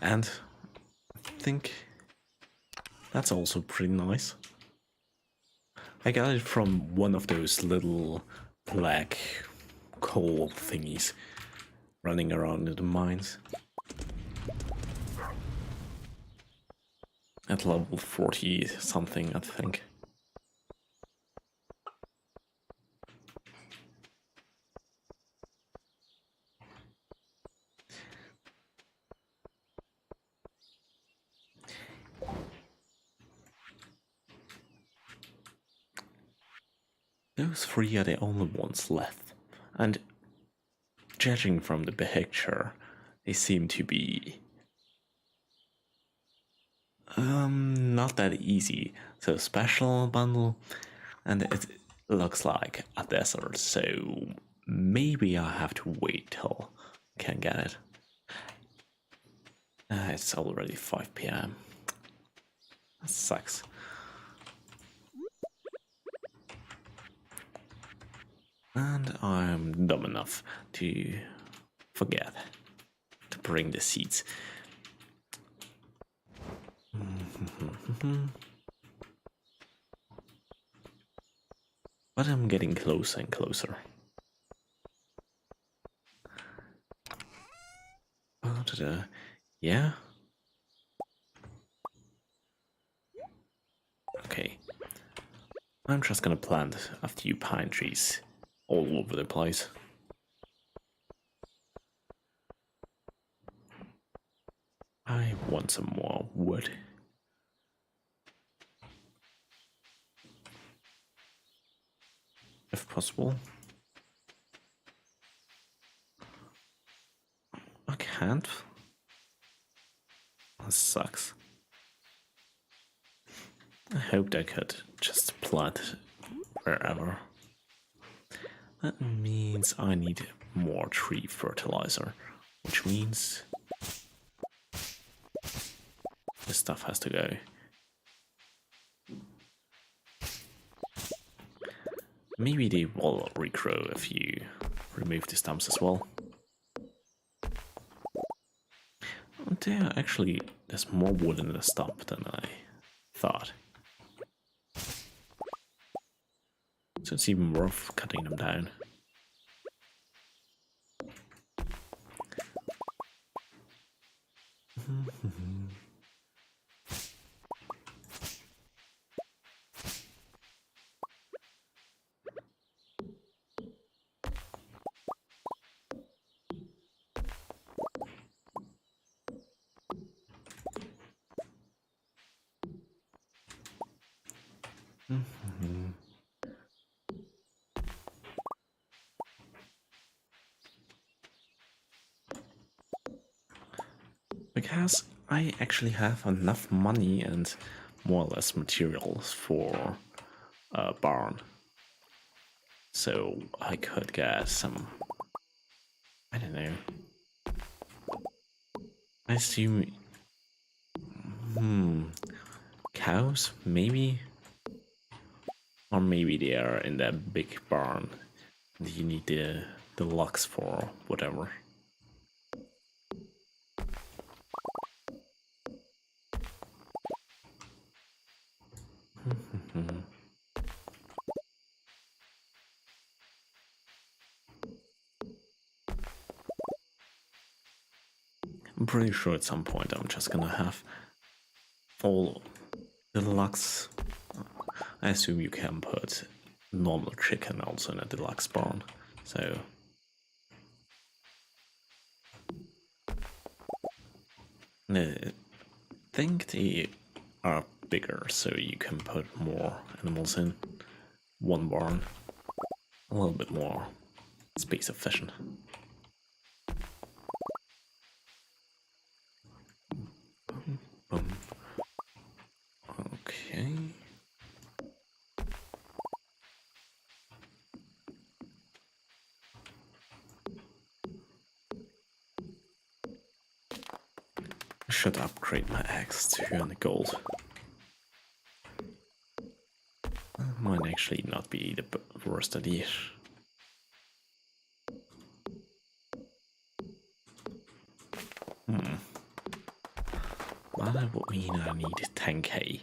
And I think that's also pretty nice. I got it from one of those little black coal thingies running around in the mines. At level 40 something, I think. Those three are the only ones left, and judging from the picture, they seem to be not that easy. So special bundle, and it looks like a desert, so maybe I have to wait till I can get it. It's already 5 p.m. That sucks. And I'm dumb enough to forget to bring the seeds. But I'm getting closer and closer. Yeah? Okay. I'm just gonna plant a few pine trees all over the place. I want some more wood. If possible. I can't. That sucks. I hoped I could just plant wherever. That means I need more tree fertilizer, which means this stuff has to go. Maybe they will regrow if you remove the stumps as well. There's more wood in the stump than I thought. So it's even worth cutting them down. Because I actually have enough money and more or less materials for a barn. So I could get some, I don't know. I assume, cows, maybe? Or maybe they are in that big barn. And you need the locks for whatever. I'm pretty sure at some point I'm just gonna have all the deluxe. I assume you can put normal chicken also in a deluxe barn, so. I think they are bigger, so you can put more animals in one barn. A little bit more space efficient. Okay. I should upgrade my axe to 200 gold. Might actually not be the worst idea. Well, that would mean I need 10k.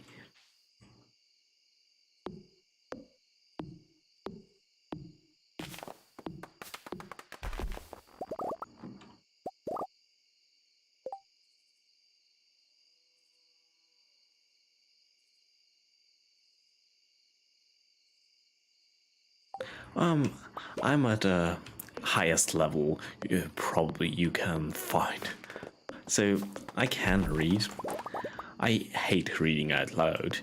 I'm at the highest level probably you can find. So I can read. I hate reading out loud.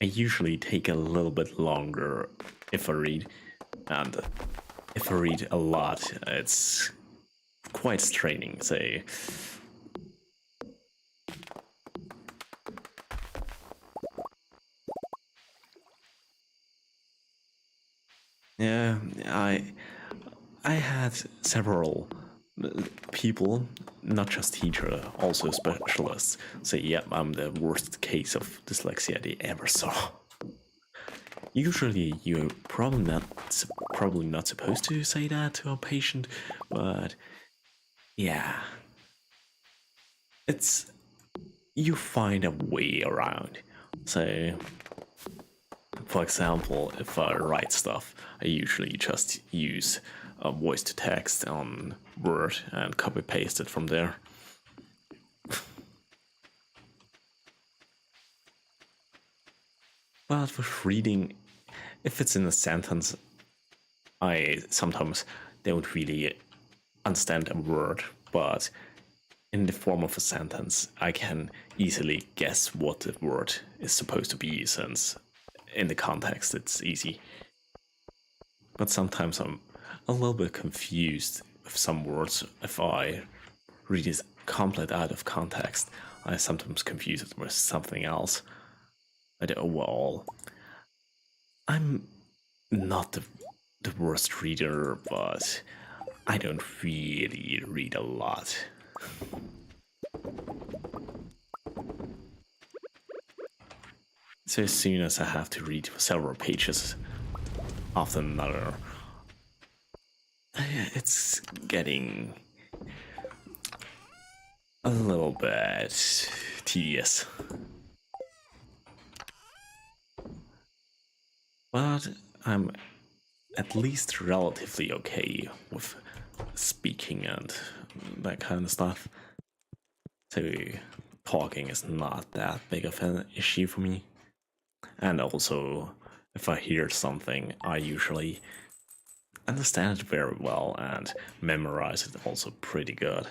I usually take a little bit longer if I read, and if I read a lot, it's quite straining. So yeah, I had several people, not just teacher, also specialists, say, "Yep, I'm the worst case of dyslexia they ever saw." Usually, you're probably not supposed to say that to a patient, but yeah, it's you find a way around. So, for example, if I write stuff, I usually just use voice to text on Word and copy paste it from there. But with reading, if it's in a sentence, I sometimes don't really understand a word, but in the form of a sentence, I can easily guess what the word is supposed to be, since in the context it's easy. But sometimes I'm a little bit confused with some words. If I read it complete out of context, I sometimes confuse it with something else. But overall, I'm not the worst reader, but I don't really read a lot. So as soon as I have to read several pages after another, it's getting a little bit tedious. But I'm at least relatively okay with speaking and that kind of stuff. So talking is not that big of an issue for me. And also, if I hear something, I usually understand it very well and memorize it also pretty good.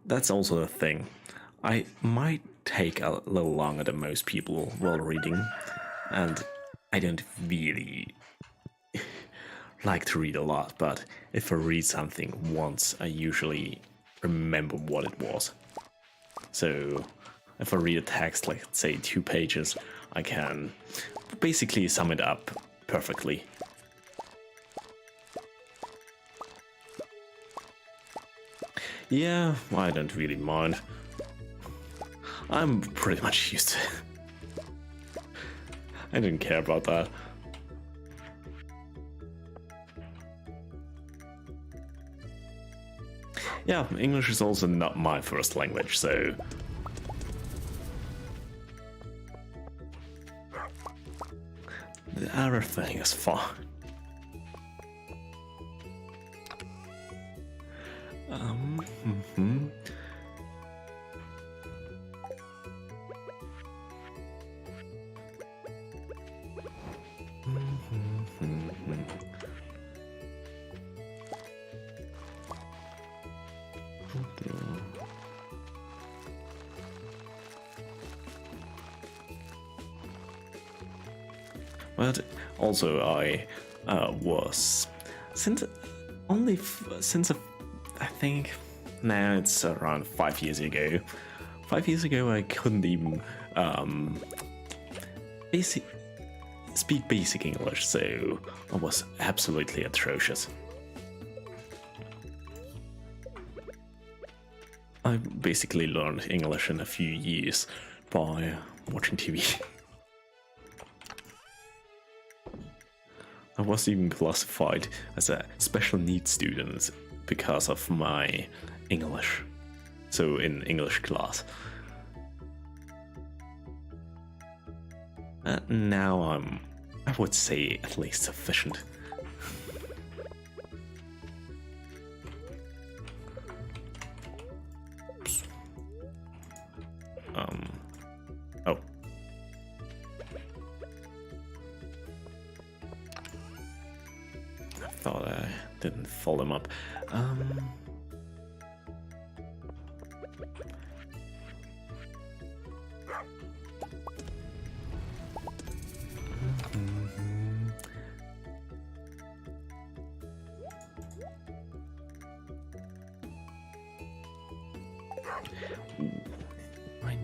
That's also the thing. I might take a little longer than most people while reading, and I don't really like to read a lot, but if I read something once, I usually remember what it was. So if I read a text, like say 2 pages, I can basically sum it up perfectly. Yeah, I don't really mind. I'm pretty much used to it. I didn't care about that. Yeah, English is also not my first language, so everything is fine. But also I was since I think now it's around 5 years ago. 5 years ago I couldn't even speak basic English, so I was absolutely atrocious. I basically learned English in a few years by watching TV. I was even classified as a special needs student because of my English. So in English class. Now I would say, at least sufficient. Oh. I thought I didn't follow them up.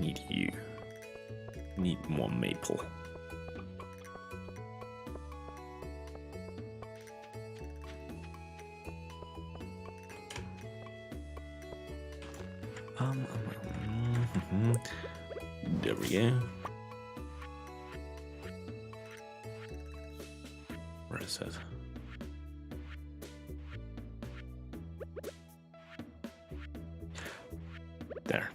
need you. Need more maple. There we go. Where is it? There.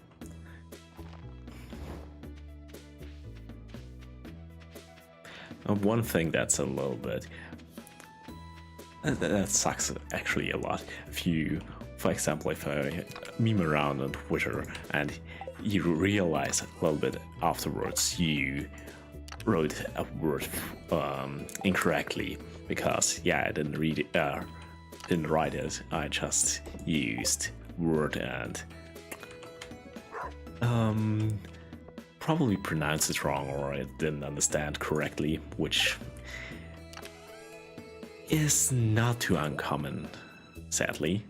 One thing that's a little bit that sucks actually a lot. If you, for example, if I meme around on Twitter and you realize a little bit afterwards you wrote a word incorrectly because I didn't read it, didn't write it. I just used word and probably pronounced it wrong, or I didn't understand correctly, which is not too uncommon, sadly.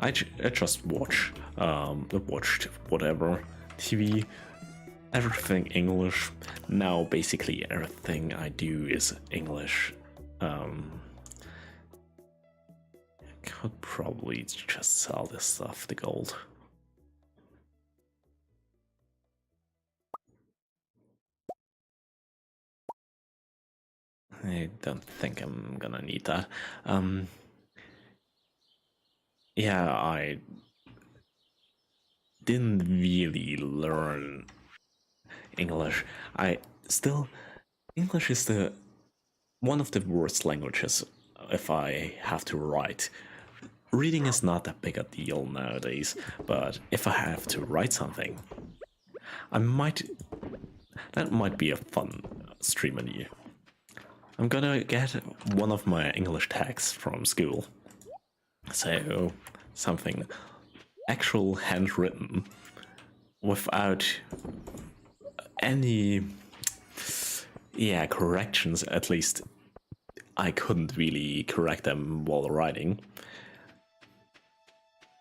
I just watched whatever TV, everything English. Now basically everything I do is English. Could probably just sell this stuff, the gold. I don't think I'm gonna need that. Yeah, I didn't really learn English. English is one of the worst languages if I have to write. Reading is not that big a deal nowadays, but if I have to write something, that might be a fun stream idea. I'm gonna get one of my English texts from school. So, something actual handwritten without any corrections. At least I couldn't really correct them while writing.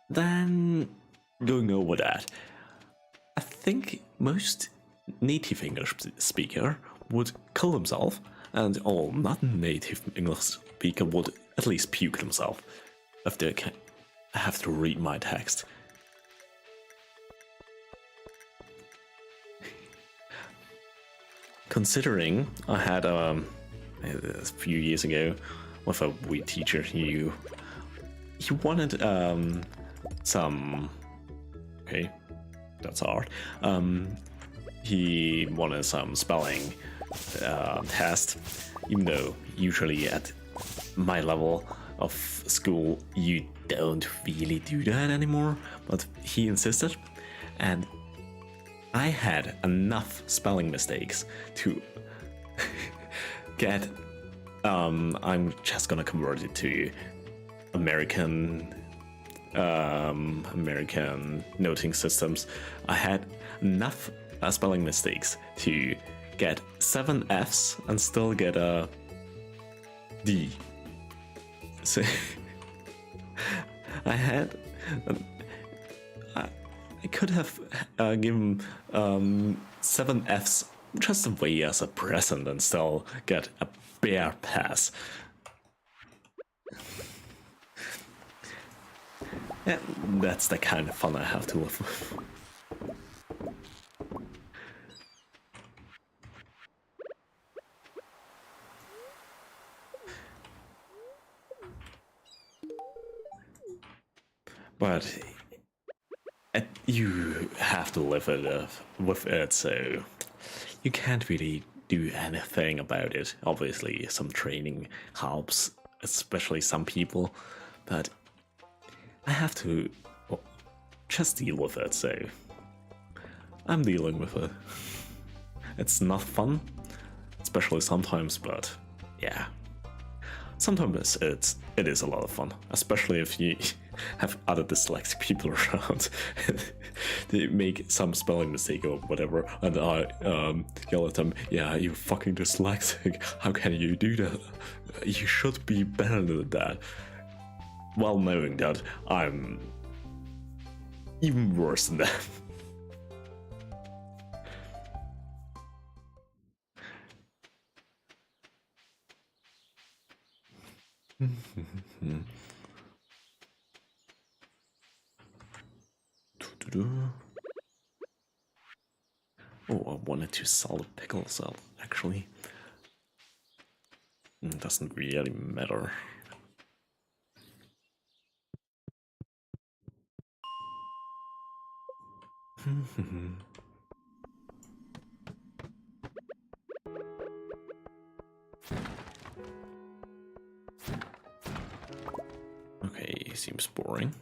Then going over that, I think most native English speaker would kill himself, and all not native English speaker would at least puke themselves if they have to read my text. Considering I had a few years ago with a weird teacher, he wanted some, okay, that's hard. He wanted some spelling test, even though usually at my level of school you don't really do that anymore, but he insisted, and I had enough spelling mistakes to get I'm just gonna convert it to American noting systems. I had enough spelling mistakes to get 7 Fs and still get a D. So I could have given 7 Fs just away as a present and still get a bare pass. Yeah, that's the kind of fun I have to live with. But you have to live with it, so you can't really do anything about it. Obviously, some training helps, especially some people, but I have to just deal with it, so I'm dealing with it. It's not fun, especially sometimes, but yeah. sometimes it is a lot of fun, especially if you have other dyslexic people around. They make some spelling mistake or whatever, and I yell at them, "Yeah, you fucking dyslexic! How can you do that? You should be better than that." While knowing that I'm even worse than that. Oh, I wanted to sell the pickles out, actually. It doesn't really matter. Okay, seems boring.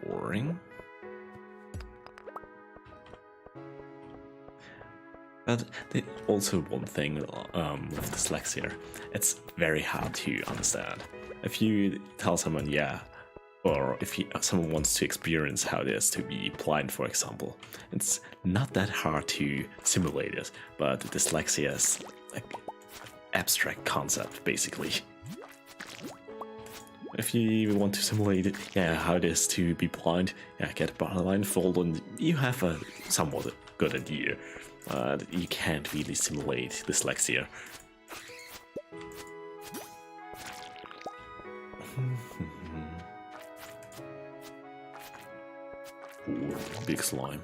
Boring. But also one thing with dyslexia, it's very hard to understand. If you tell someone, yeah, or if someone wants to experience how it is to be blind, for example, it's not that hard to simulate it, but dyslexia is like abstract concept, basically. If you want to simulate it, yeah, how it is to be blind, yeah, get a blindfold and you have a somewhat good idea. You can't really simulate dyslexia. Ooh, big slime.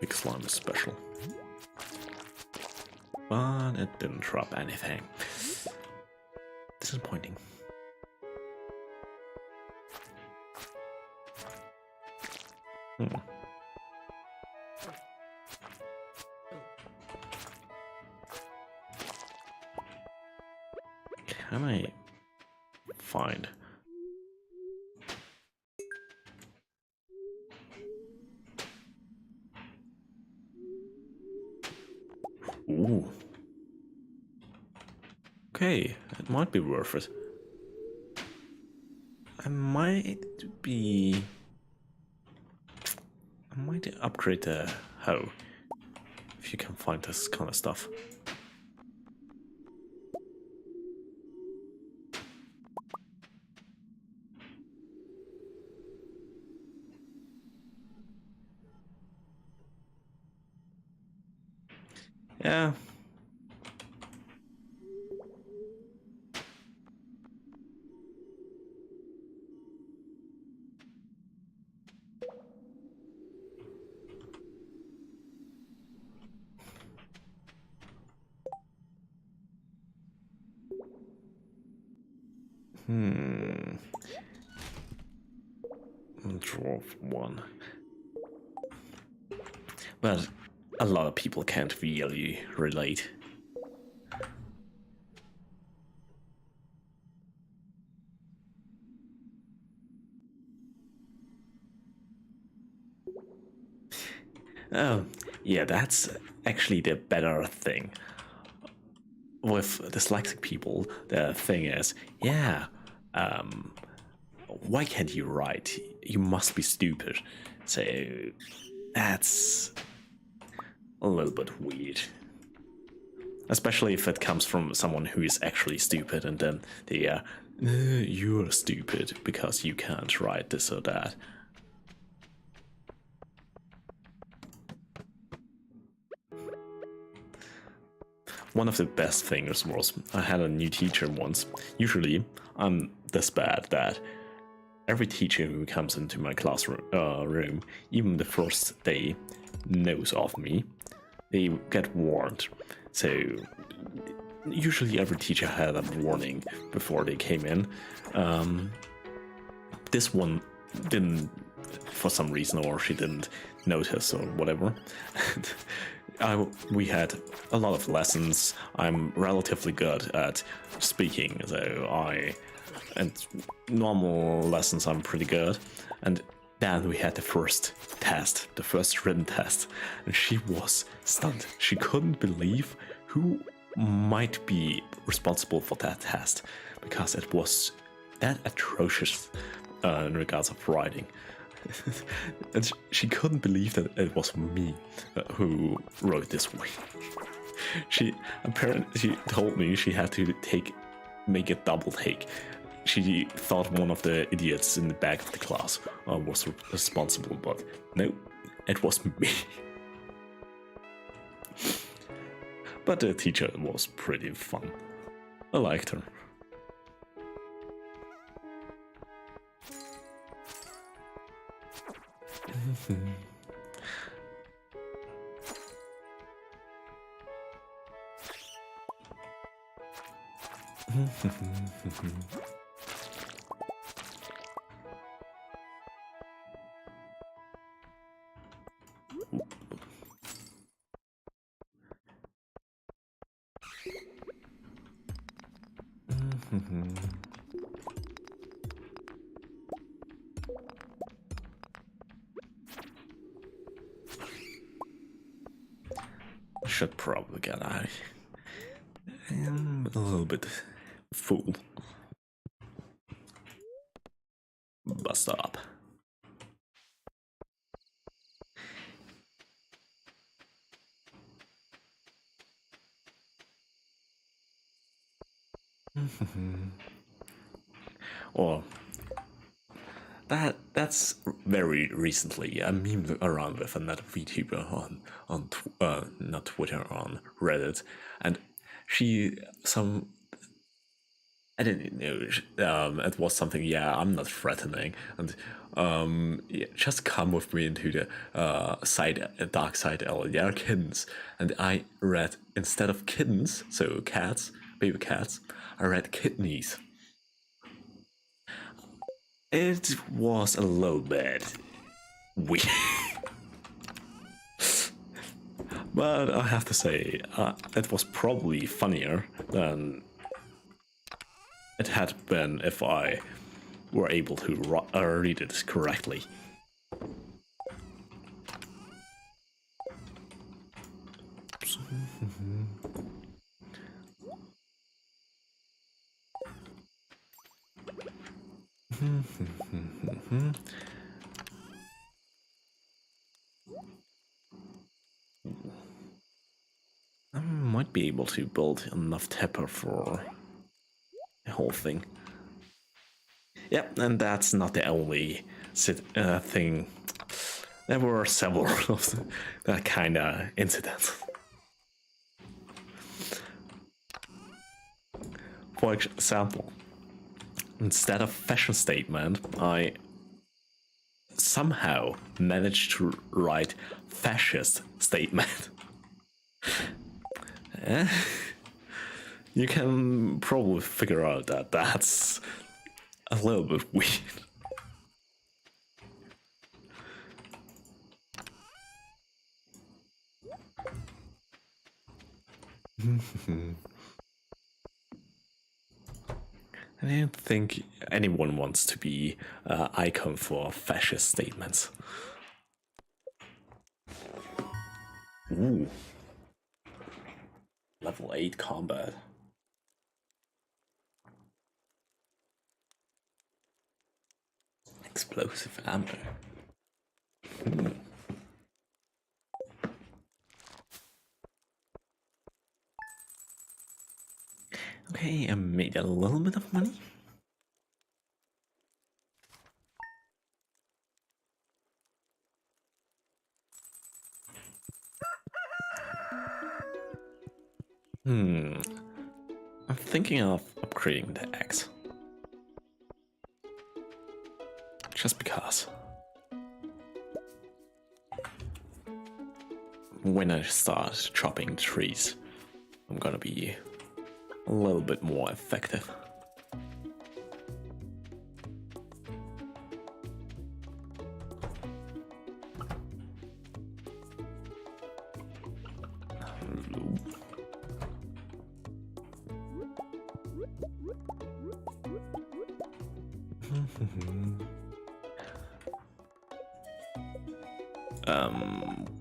Big slime is special. But it didn't drop anything. Disappointing. Can I find? Ooh. Okay, it might be worth it. I might upgrade the hoe if you can find this kind of stuff. Yeah. Draw one. But a lot of people can't really relate. Oh, yeah, that's actually the better thing. With dyslexic people, the thing is, yeah, why can't you write? You must be stupid. So that's a little bit weird. Especially if it comes from someone who is actually stupid and then they you're stupid because you can't write this or that. One of the best things was I had a new teacher once. Usually I'm this bad that every teacher who comes into my classroom, room, even the first day, knows of me. They get warned. So usually every teacher had a warning before they came in. This one didn't for some reason, or she didn't notice or whatever. We had a lot of lessons. I'm relatively good at speaking, and normal lessons I'm pretty good. And then we had the first test, the first written test, and she was stunned. She couldn't believe who might be responsible for that test, because it was that atrocious in regards of writing. And she couldn't believe that it was me who wrote this way. She told me she had to make a double take. She thought one of the idiots in the back of the class was responsible, but no, it was me. But the teacher was pretty fun. I liked her. Should probably get out. I'm a little bit full. Bust up. Or that's very recently. I memed around with another VTuber on not Twitter, on Reddit, and I didn't know. It was something. Yeah, I'm not threatening, and yeah, just come with me into the dark side. Oh, they are kittens, and I read, instead of kittens, so cats, baby cats, I read kidneys. It was a little bit weird. But I have to say, it was probably funnier than it had been if I were able to read it correctly. I might be able to build enough Tepper for the whole thing. Yep, and that's not the only thing. There were several of that kind of incidents. For example, instead of fashion statement, I somehow managed to write fascist statement. You can probably figure out that that's a little bit weird. I don't think anyone wants to be an icon for fascist statements. Ooh. Level 8 combat. Explosive ammo. Okay, I made a little bit of money. I'm thinking of upgrading the axe. Just because. When I start chopping trees, I'm gonna be a little bit more effective.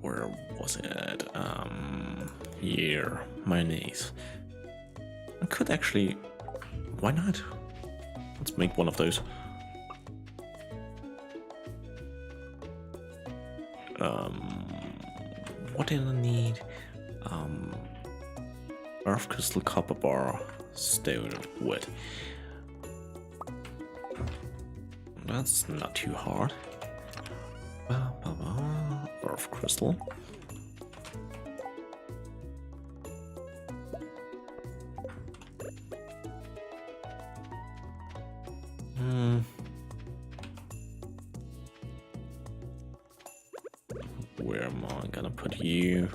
Where was it? Here, mayonnaise. I could actually. Why not? Let's make one of those. What did I need? Earth crystal, copper bar, stone, wood. That's not too hard. Earth crystal. Where am I gonna put you?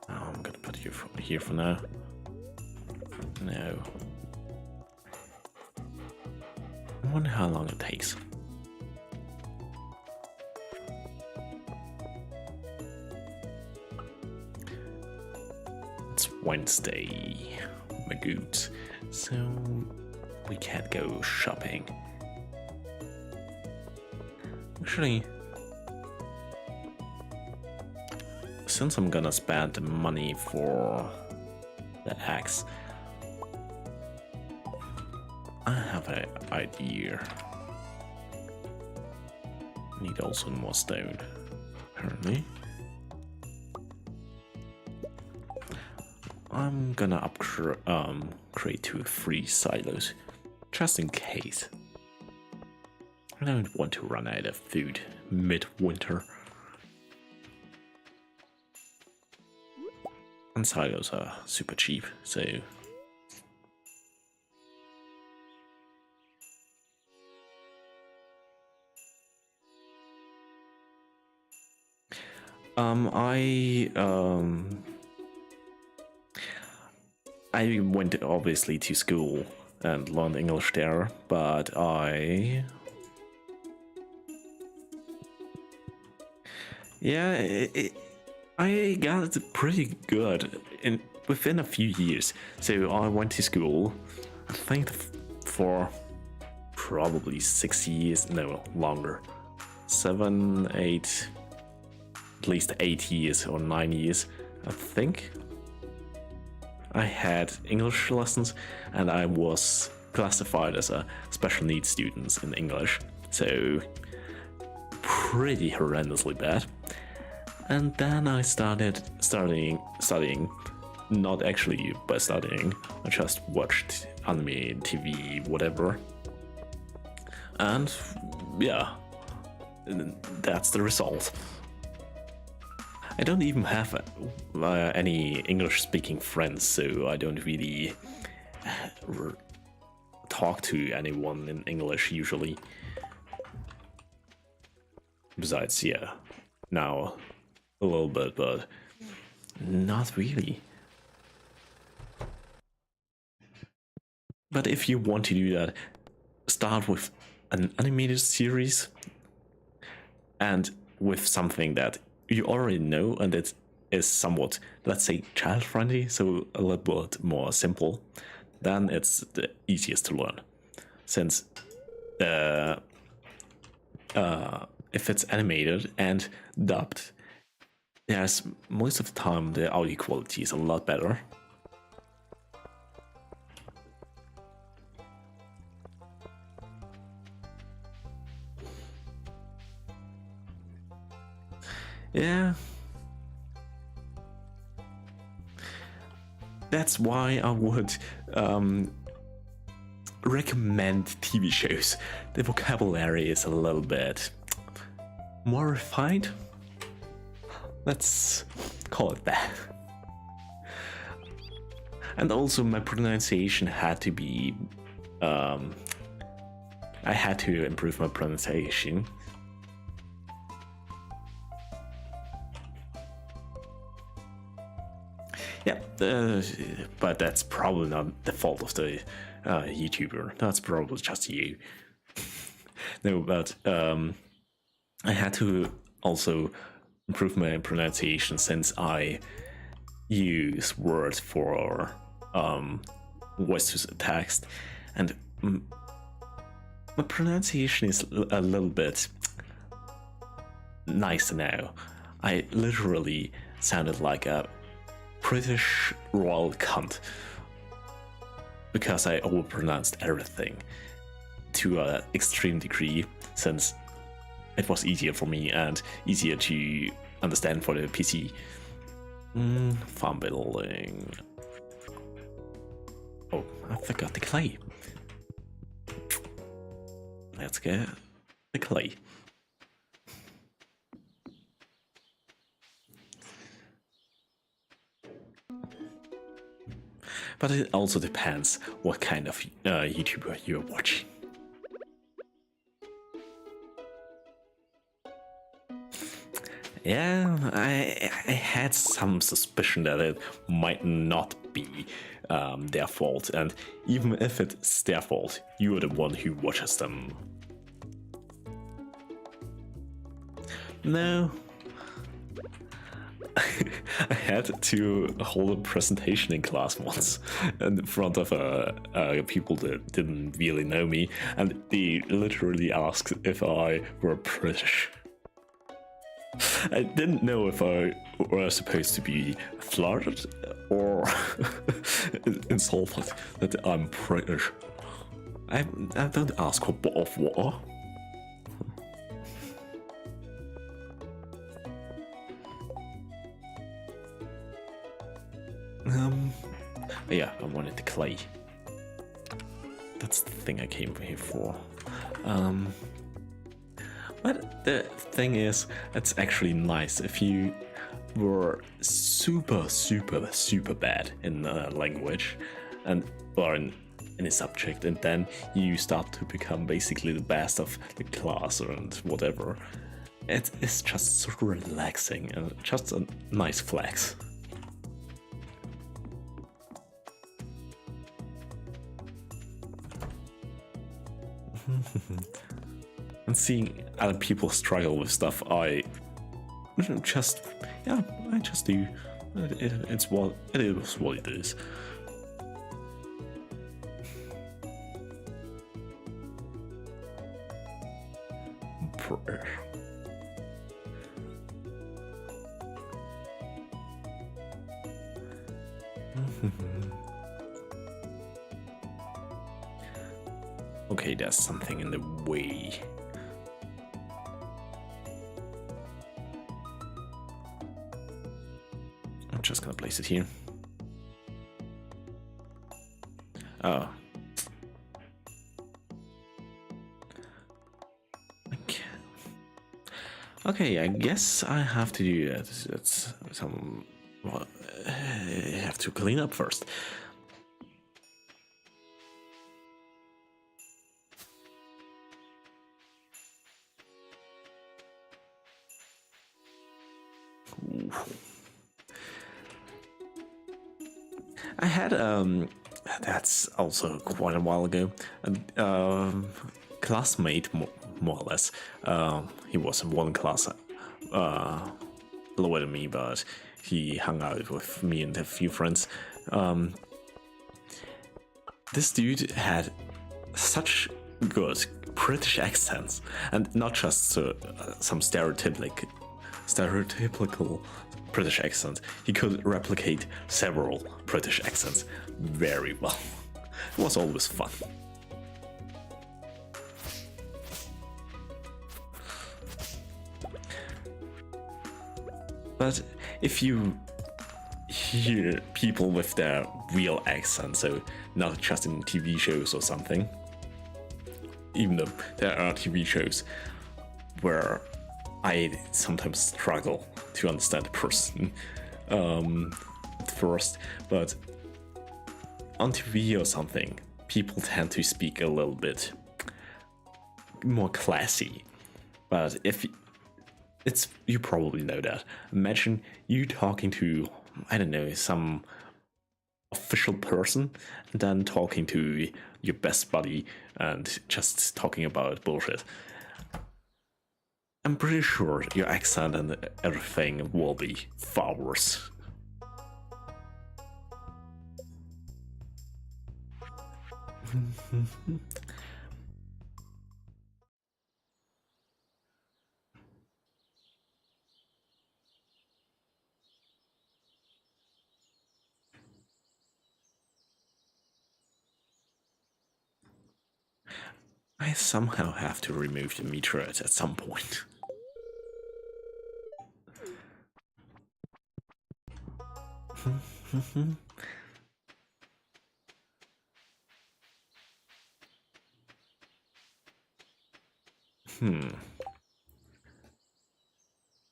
Oh, I'm gonna put you here for now. No. I wonder how long it takes. It's Wednesday, my goods, so we can't go shopping. Actually, since I'm gonna spend the money for the axe, I have an idea. Need also more stone, apparently. I'm gonna upgrade to 3 silos, just in case. I don't want to run out of food mid-winter. And silos are super cheap, so... I went obviously to school and learned English there, but I got it pretty good within a few years. So I went to school, I think for probably 6 years, no longer, 7, 8, at least 8 years or 9 years, I think. I had English lessons and I was classified as a special needs student in English, so pretty horrendously bad. And then I started studying, not actually by studying, I just watched anime, TV, whatever. And yeah, that's the result. I don't even have any English-speaking friends, so I don't really talk to anyone in English usually. Besides, yeah, now a little bit, but not really. But if you want to do that, start with an animated series and with something that you already know and it is somewhat, let's say, child-friendly, so a little bit more simple, then it's the easiest to learn. Since if it's animated and dubbed, yes, most of the time the audio quality is a lot better. Yeah. That's why I would recommend TV shows. The vocabulary is a little bit more refined. Let's call it that. And also my pronunciation had to be... I had to improve my pronunciation. Yeah, but that's probably not the fault of the YouTuber. That's probably just you. No, but I had to also improve my pronunciation since I use words for voice to text, and My pronunciation is a little bit nicer now. I literally sounded like a British royal cunt because I overpronounced everything to an extreme degree, since it was easier for me and easier to understand for the PC. Farm building. Oh, I forgot the clay. Let's get the clay. But it also depends what kind of YouTuber you're watching. Yeah, I had some suspicion that it might not be their fault, and even if it's their fault, you're the one who watches them. No. I had to hold a presentation in class once in front of people that didn't really know me, and they literally asked if I were British. I didn't know if I were supposed to be flattered or insulted that I'm British. I don't ask for of water. Yeah, I wanted the clay. That's the thing I came here for. But the thing is, it's actually nice if you were super bad in a language, or in a subject, and then you start to become basically the best of the class and whatever. It is just so relaxing and just a nice flex. And seeing other people struggle with stuff, I just do. It is what it is. Okay, there's something in the way. I'm just gonna place it here. Oh. Okay, I guess I have to do that. It's some. Well, I have to clean up first. Ooh. I had that's also quite a while ago, a classmate, more or less. He was in one class lower than me, but he hung out with me and a few friends. This dude had such good British accents, and not just some stereotypical British accent. He could replicate several British accents very well. It was always fun. But if you hear people with their real accent, so not just in TV shows or something, even though there are TV shows where I sometimes struggle to understand the person at first, but on TV or something, people tend to speak a little bit more classy. But if you probably know that. Imagine you talking to, I don't know, some official person, and then talking to your best buddy and just talking about bullshit. I'm pretty sure your accent and everything will be far worse. I somehow have to remove the meteorite at some point.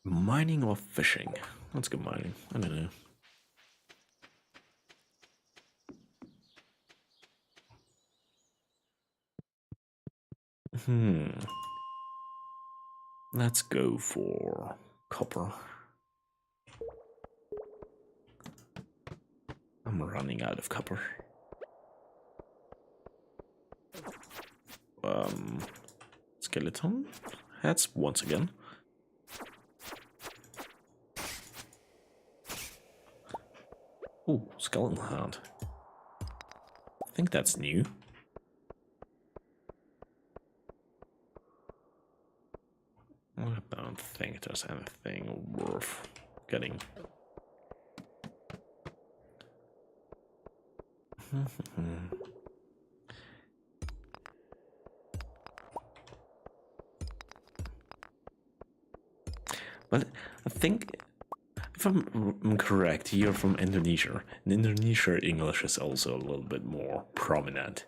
Mining or fishing? Let's go mining. I don't know. Let's go for copper. I'm running out of copper. Skeleton heads once again. Ooh, skeleton hand. I think that's new. I don't think there's anything worth getting. But I think, if I'm correct, you're from Indonesia. In Indonesia, English is also a little bit more prominent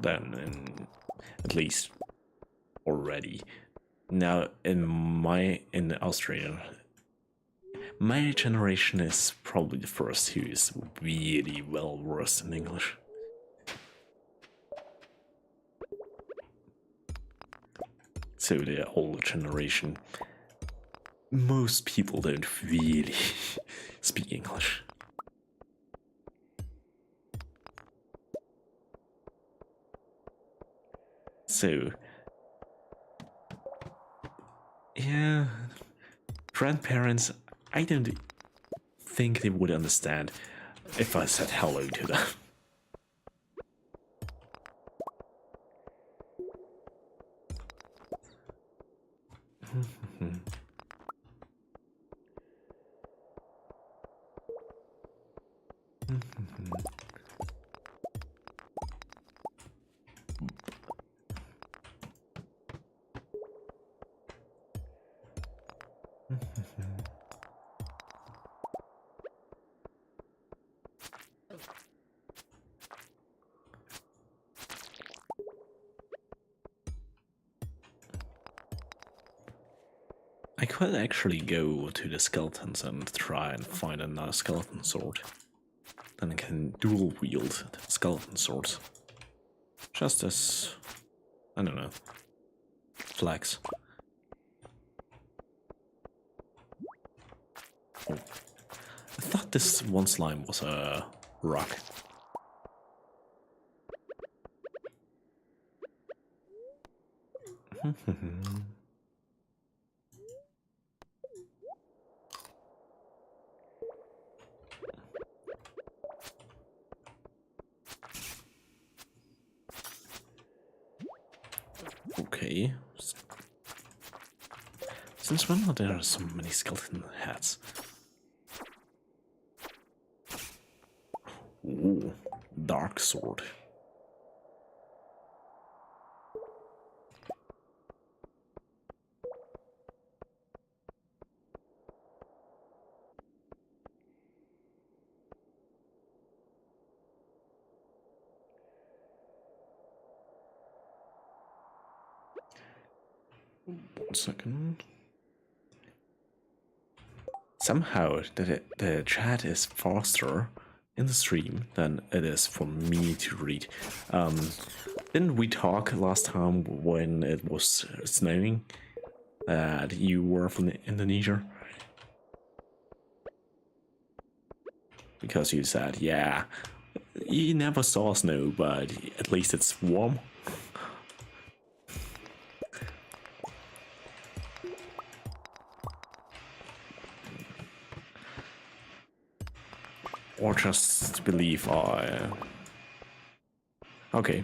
than in, at least already. Now, in Austria, my generation is probably the first who is really well versed in English. So the older generation, most people don't really speak English. So, yeah, grandparents, I don't think they would understand if I said hello to them. I could actually go to the skeletons and try and find another skeleton sword. Then I can dual wield the skeleton swords. Just as, I don't know, flex. Oh. I thought this one slime was a rock. Okay. Since when are there so many skeleton heads? Ooh, dark sword. One second. Somehow the chat is faster in the stream than it is for me to read. Didn't we talk last time when it was snowing that you were from Indonesia? Because you said, yeah, you never saw snow, but at least it's warm. Or just believe I... Okay.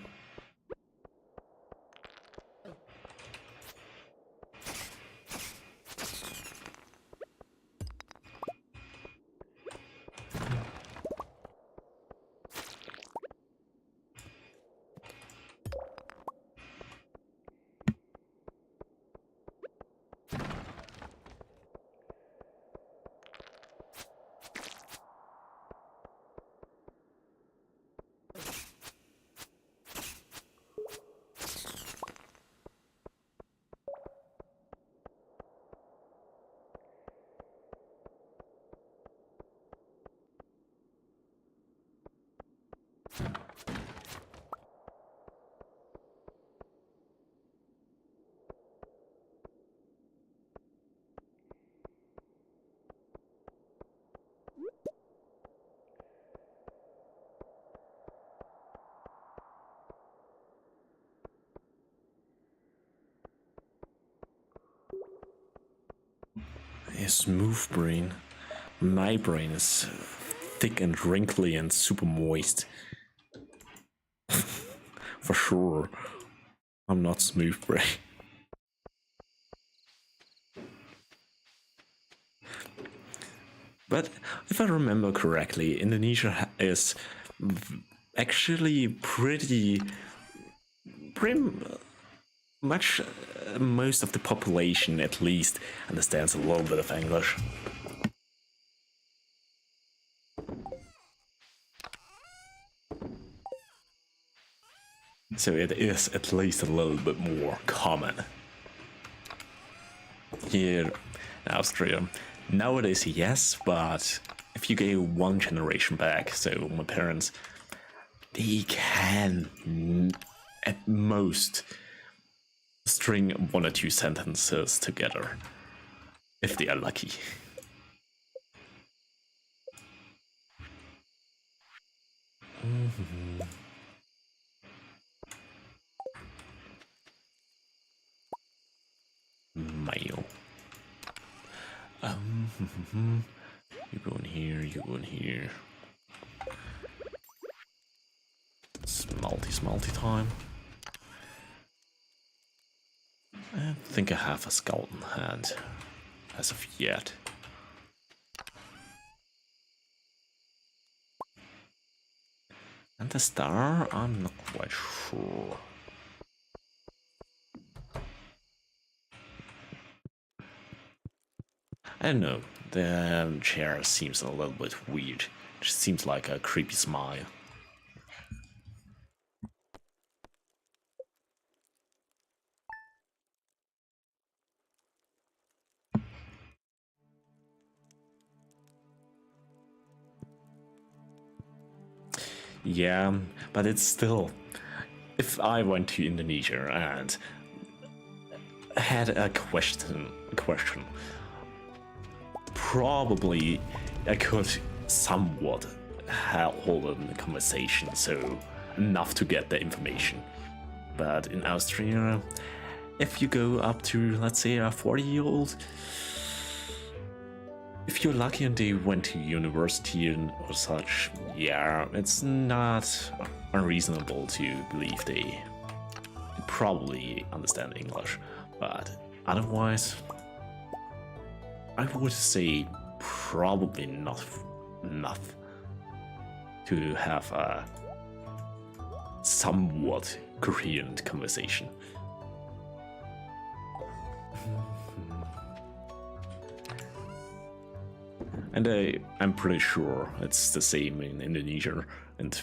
A smooth brain. My brain is thick and wrinkly and super moist. For sure. I'm not smooth brain. But if I remember correctly, Indonesia is actually pretty much most of the population at least understands a little bit of English. So it is at least a little bit more common. Here in Austria, nowadays yes, but if you go one generation back, so my parents, they can at most string 1 or 2 sentences together, if they are lucky. Mail. You go in here, you go in here. Smalty time. I think I have a skull in hand, as of yet. And the star, I'm not quite sure. I don't know, the chair seems a little bit weird. It just seems like a creepy smile. Yeah, but it's still... If I went to Indonesia and had a question, probably I could somewhat hold a conversation, so enough to get the information. But in Austria, if you go up to, let's say, a 40-year-old, if you're lucky and they went to university or such, yeah, it's not unreasonable to believe they probably understand English. But otherwise, I would say probably not enough to have a somewhat coherent conversation. And I'm pretty sure it's the same in Indonesia and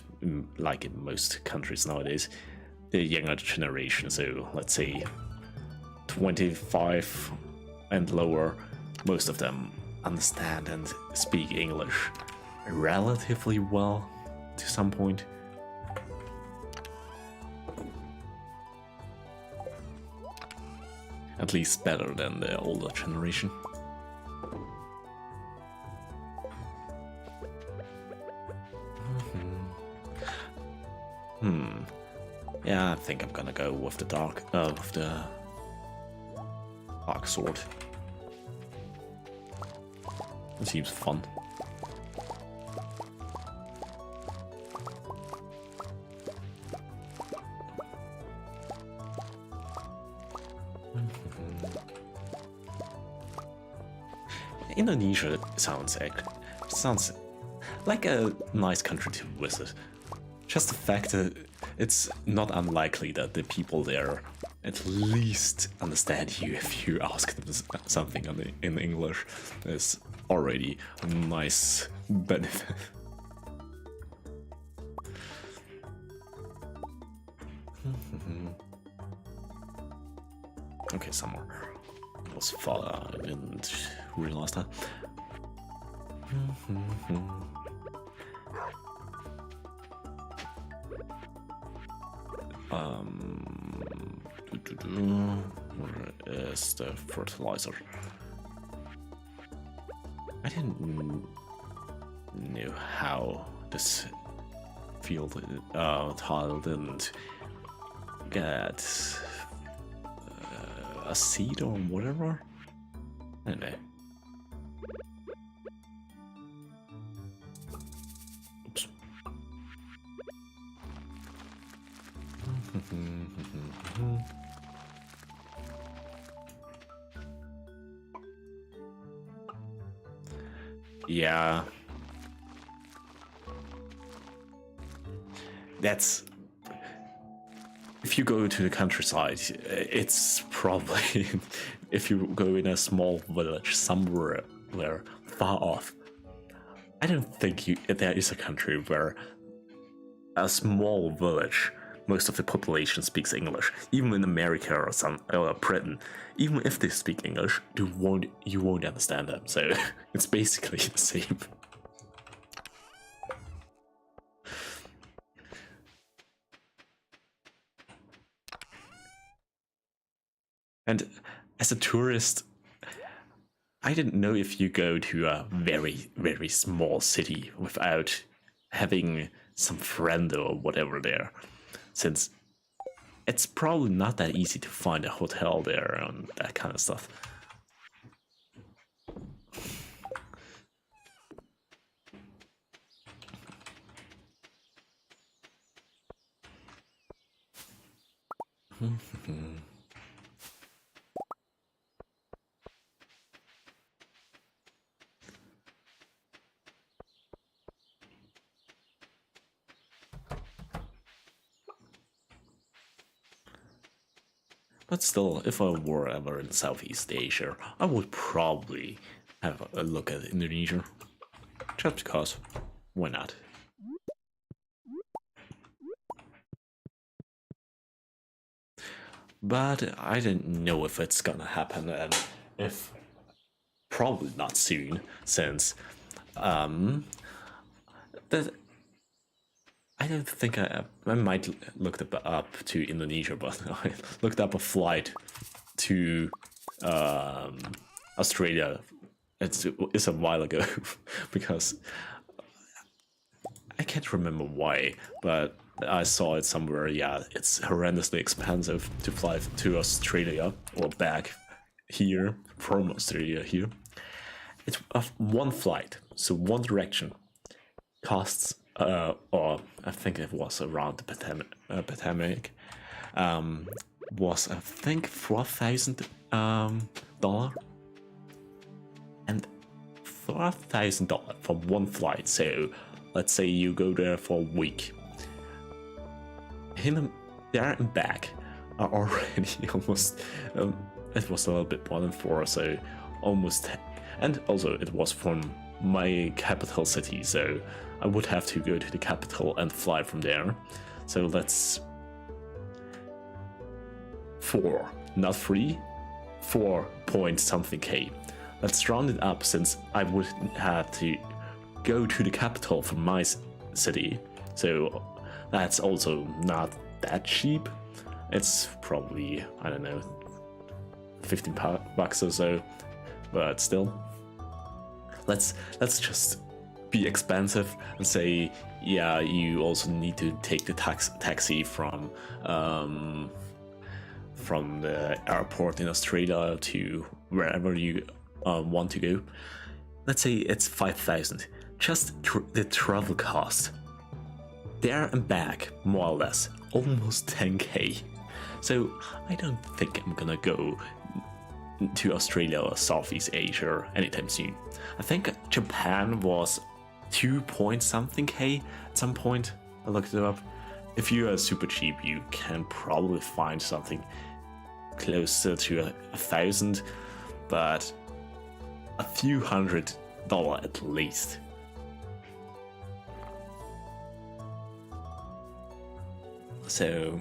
like in most countries nowadays. The younger generation, so let's say 25 and lower, most of them understand and speak English relatively well to some point. At least better than the older generation. Yeah, I think I'm gonna go with the dark sword. It seems fun. Indonesia sounds like a nice country to visit. Just the fact that it's not unlikely that the people there at least understand you if you ask them something in English is already a nice benefit. Okay, somewhere. It was far, I didn't realize that. Where is the fertilizer? I didn't know how this field tile didn't get a seed or whatever. I don't know. Oops. Yeah. That's... If you go to the countryside, it's probably... if you go in a small village somewhere where far off, I don't think there is a country where a small village, most of the population speaks English. Even in America or Britain, even if they speak English, you won't understand them. So it's basically the same. And as a tourist, I didn't know if you go to a very, very small city without having some friend or whatever there, since it's probably not that easy to find a hotel there and that kind of stuff. But still, if I were ever in Southeast Asia, I would probably have a look at Indonesia. Just because, why not? But I don't know if it's gonna happen, and if probably not soon, since that I don't think I might look up to Indonesia, but I looked up a flight to Australia. It's a while ago because I can't remember why, but I saw it somewhere. Yeah, it's horrendously expensive to fly to Australia or back here from Australia here. It's one flight, so one direction costs or I think it was around the pandemic, was I think $4,000, and $4,000 for one flight. So let's say you go there for a week. There and back are already almost. It was a little bit more than 4, so almost. And also, it was from my capital city, so I would have to go to the capital and fly from there. So that's 4, not 3, 4 point something K. Let's round it up, since I would have to go to the capital from my city. So that's also not that cheap. It's probably, I don't know, 15 bucks or so, but still. Let's just be expensive and say, yeah, you also need to take the taxi from the airport in Australia to wherever you want to go. Let's say it's 5,000. Just the travel cost, there and back, more or less, almost 10k. So I don't think I'm gonna go to Australia or Southeast Asia anytime soon. I think Japan was 2 point something K at some point. I looked it up. If you are super cheap, you can probably find something closer to 1,000, but a few $100 at least. So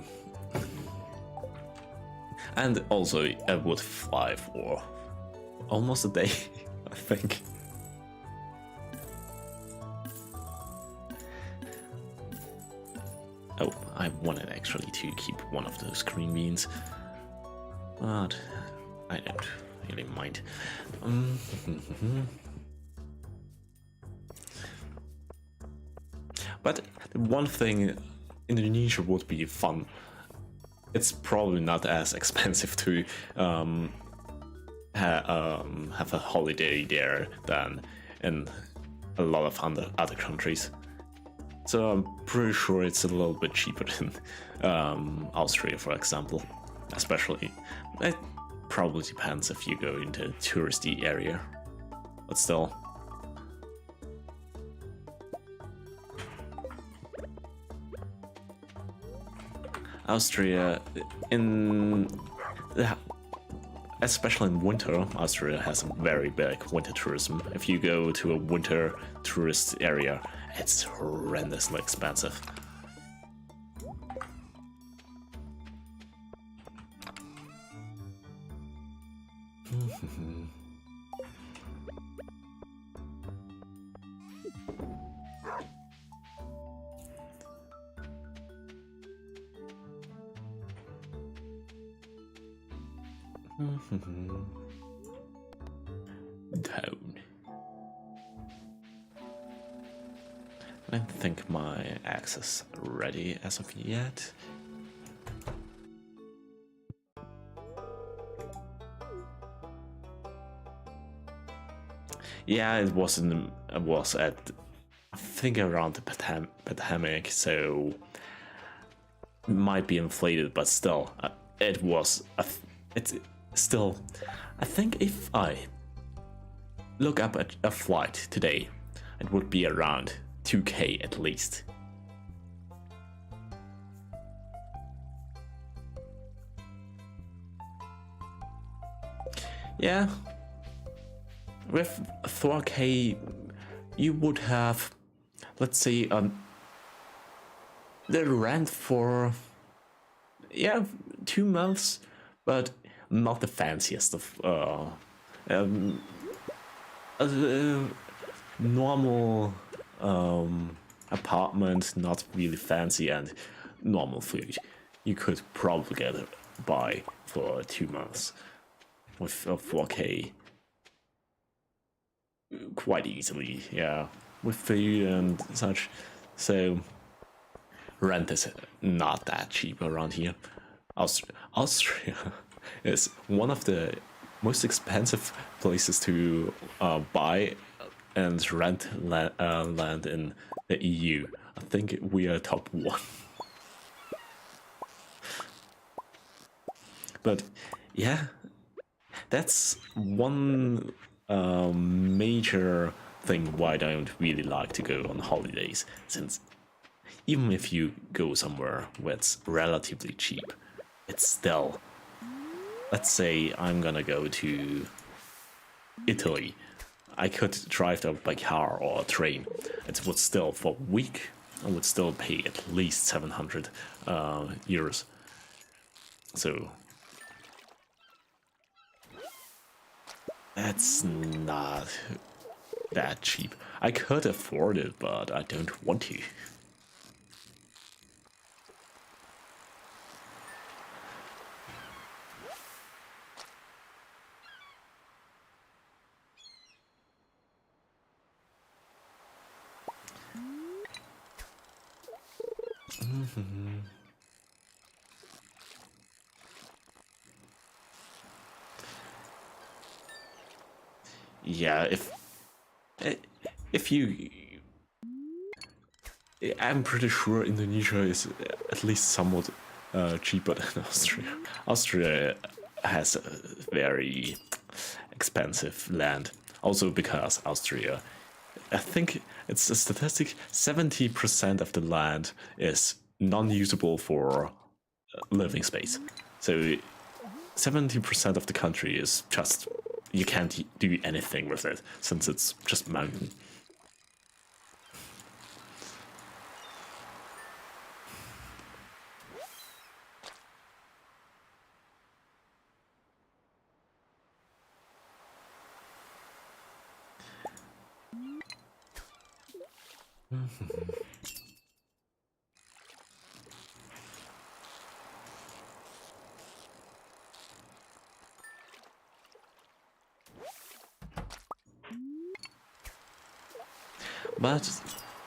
And also, it would fly for almost a day, I think. Oh, I wanted actually to keep one of those green beans, but I don't really mind. But one thing, Indonesia would be fun. It's probably not as expensive to have a holiday there than in a lot of other countries. So I'm pretty sure it's a little bit cheaper than Austria, for example. Especially, it probably depends if you go into a touristy area, but still. Austria, especially in winter, Austria has a very big winter tourism. If you go to a winter tourist area, it's horrendously expensive. Down. I don't think my axe is ready as of yet. Yeah, it was at, I think, around the pandemic, so it might be inflated, but still, it's still. I think if I look up at a flight today, it would be around 2K at least. Yeah. With 4K, you would have, let's say, the rent for 2 months, but not the fanciest of normal apartment, not really fancy, and normal food. You could probably get it by for 2 months with a 4K quite easily, yeah, with food and such. So rent is not that cheap around here. Austria is one of the most expensive places to buy and rent land in the EU. I think we are top 1. But yeah, that's one major thing why I don't really like to go on holidays, since even if you go somewhere where it's relatively cheap, it's still, let's say I'm gonna go to Italy, I could drive there by car or train. It would still, for a week, I would still pay at least 700 euros. So that's not that cheap. I could afford it, but I don't want to. Yeah, if you, I'm pretty sure Indonesia is at least somewhat cheaper than Austria. Austria has a very expensive land, also because Austria, I think it's a statistic, 70% of the land is non-usable for living space. So 70% of the country is just, you can't do anything with it, since it's just mountain. But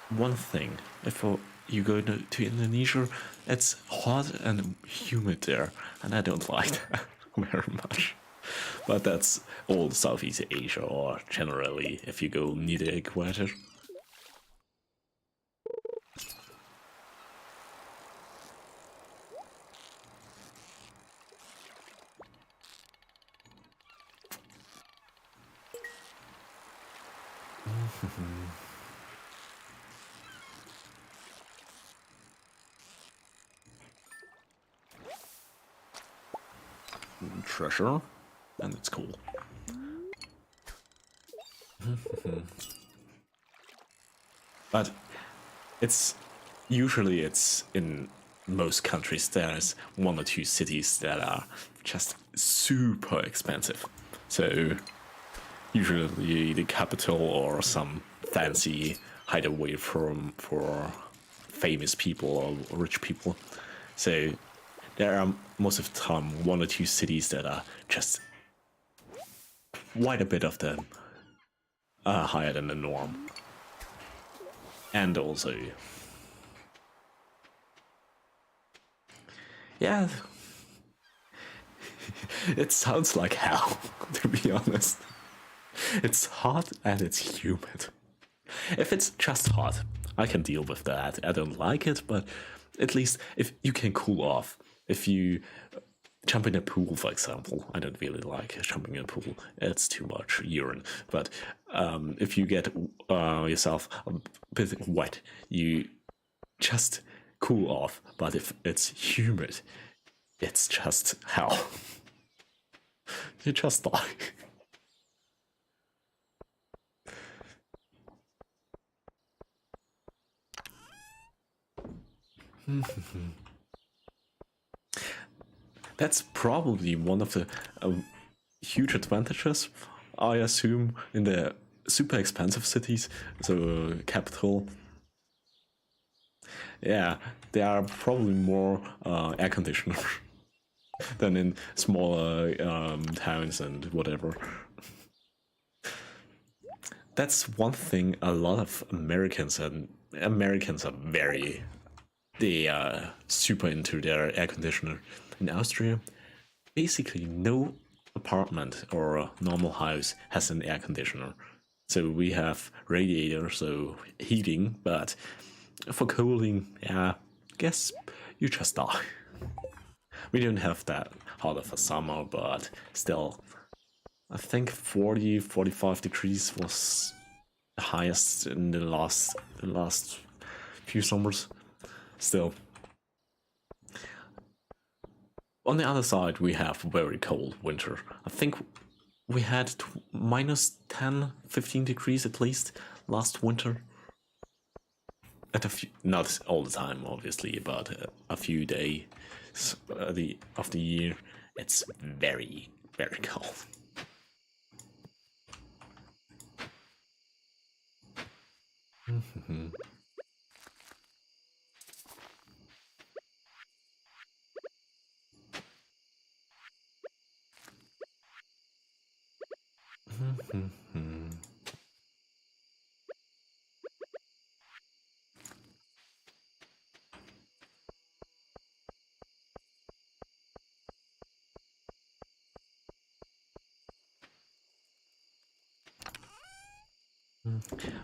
one thing, if you go to Indonesia, it's hot and humid there, and I don't like that very much. But that's all Southeast Asia, or generally if you go near the equator. Treasure, and it's cool. But it's usually it's in most countries there's one or two cities that are just super expensive. So usually the capital or some fancy hideaway for famous people or rich people. So there are most of the time one or two cities that are just quite a bit of them higher than the norm. And also, yeah, it sounds like hell, to be honest. It's hot and it's humid. If it's just hot, I can deal with that. I don't like it, but at least if you can cool off. If you jump in a pool, for example, I don't really like jumping in a pool. It's too much urine. But if you get yourself a bit wet, you just cool off. But if it's humid, it's just hell. You just die. That's probably one of the huge advantages, I assume, in the super expensive cities, so capital. Yeah, there are probably more air conditioners than in smaller towns and whatever. That's one thing a lot of Americans are very, they are super into their air conditioner. In Austria, basically no apartment or a normal house has an air conditioner. So we have radiator, so heating, but for cooling, yeah, guess you just die. We don't have that hot of a summer, but still, I think 40-45 degrees was the highest in the last few summers. Still. On the other side, we have very cold winter. I think we had minus 10, 15 degrees at least last winter. At a few, not all the time, obviously, but a few days of the year, it's very, very cold.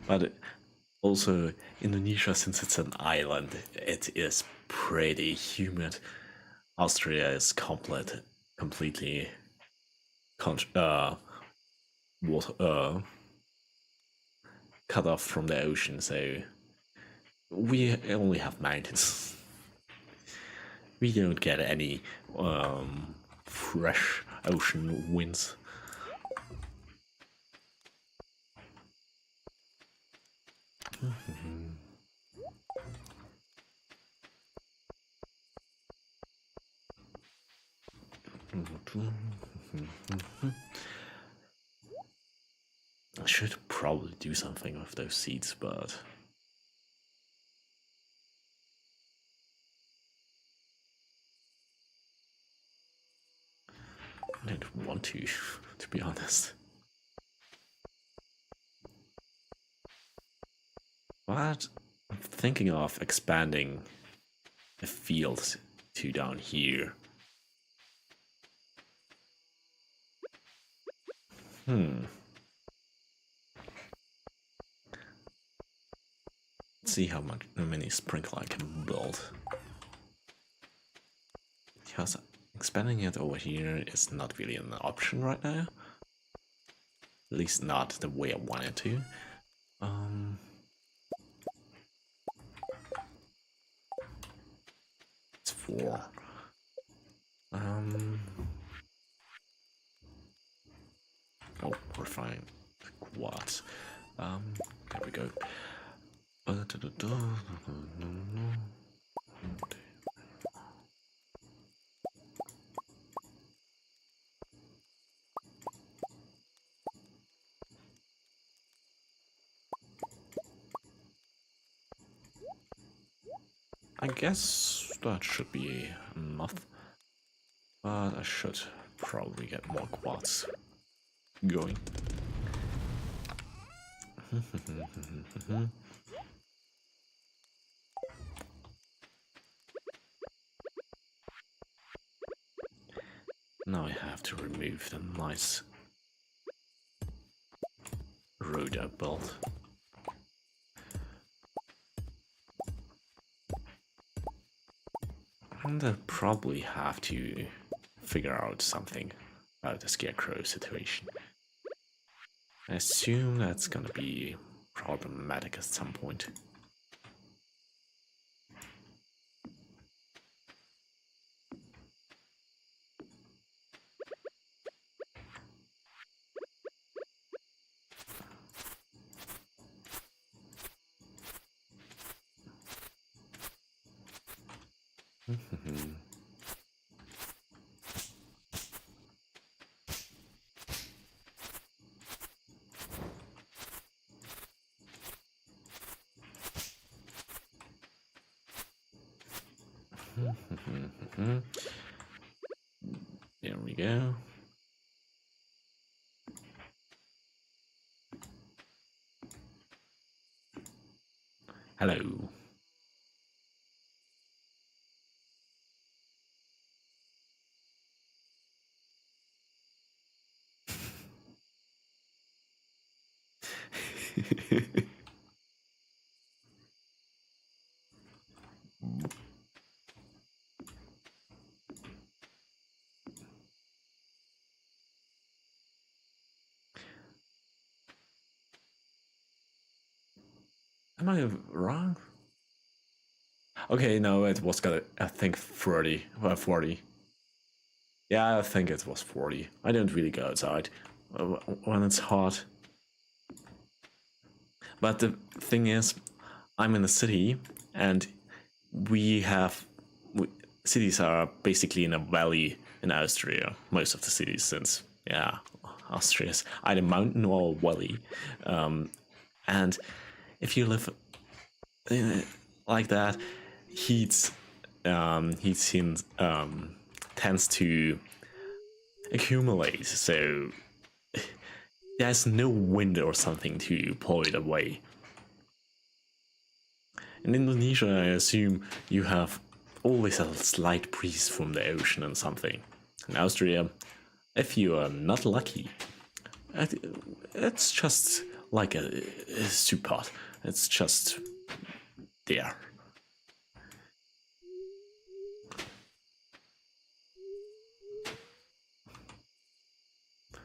But also, Indonesia, since it's an island, it is pretty humid. Austria is completely water, cut off from the ocean, so we only have mountains. We don't get any fresh ocean winds. I should probably do something with those seeds, but I don't want to be honest. But I'm thinking of expanding the fields to down here. Let's see how many sprinkler I can build. Because expanding it over here is not really an option right now. At least not the way I want it to. It's 4. Oh, we're fine. What? There we go. I guess that should be enough, but I should probably get more quads going. Now I have to remove the nice road I built. And I probably have to figure out something about the scarecrow situation. I assume that's gonna be problematic at some point. There we go. Hello. Am I wrong? Okay, no, it was got I think 40. Well, 40. Yeah, I think it was 40. I don't really go outside when it's hot. But the thing is, I'm in a city, and we have cities are basically in a valley in Austria. Most of the cities, since yeah, Austria is either mountain or valley, and if you live like that, heat tends to accumulate. So there's no wind or something to pull it away. In Indonesia, I assume you have always a slight breeze from the ocean and something. In Austria, if you are not lucky, it's just like a soup pot. It's just there.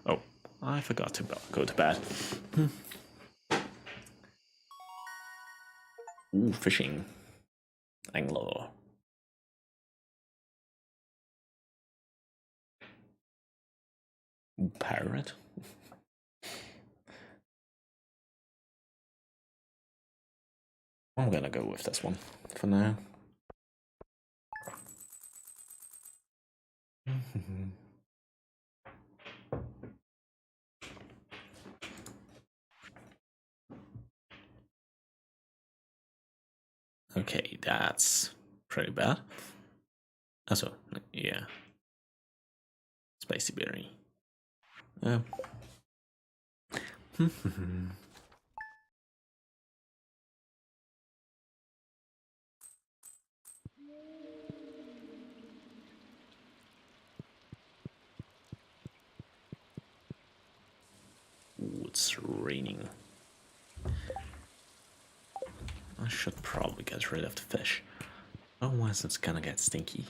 Oh, I forgot to go to bed. Ooh, fishing. Angler. Ooh, pirate. I'm gonna go with this one for now. Okay, that's pretty bad. Also, yeah. Spicy berry. Oh. Ooh, it's raining. I should probably get rid of the fish. Otherwise it's gonna get stinky.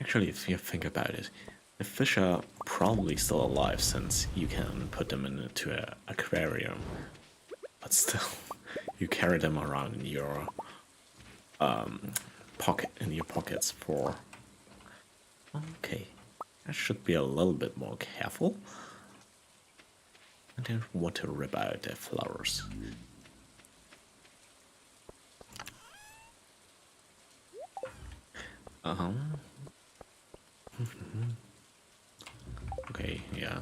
Actually, if you think about it, the fish are probably still alive since you can put them into an aquarium. But still, you carry them around in your pockets for... Okay, I should be a little bit more careful. I don't want to rip out their flowers. Okay, yeah.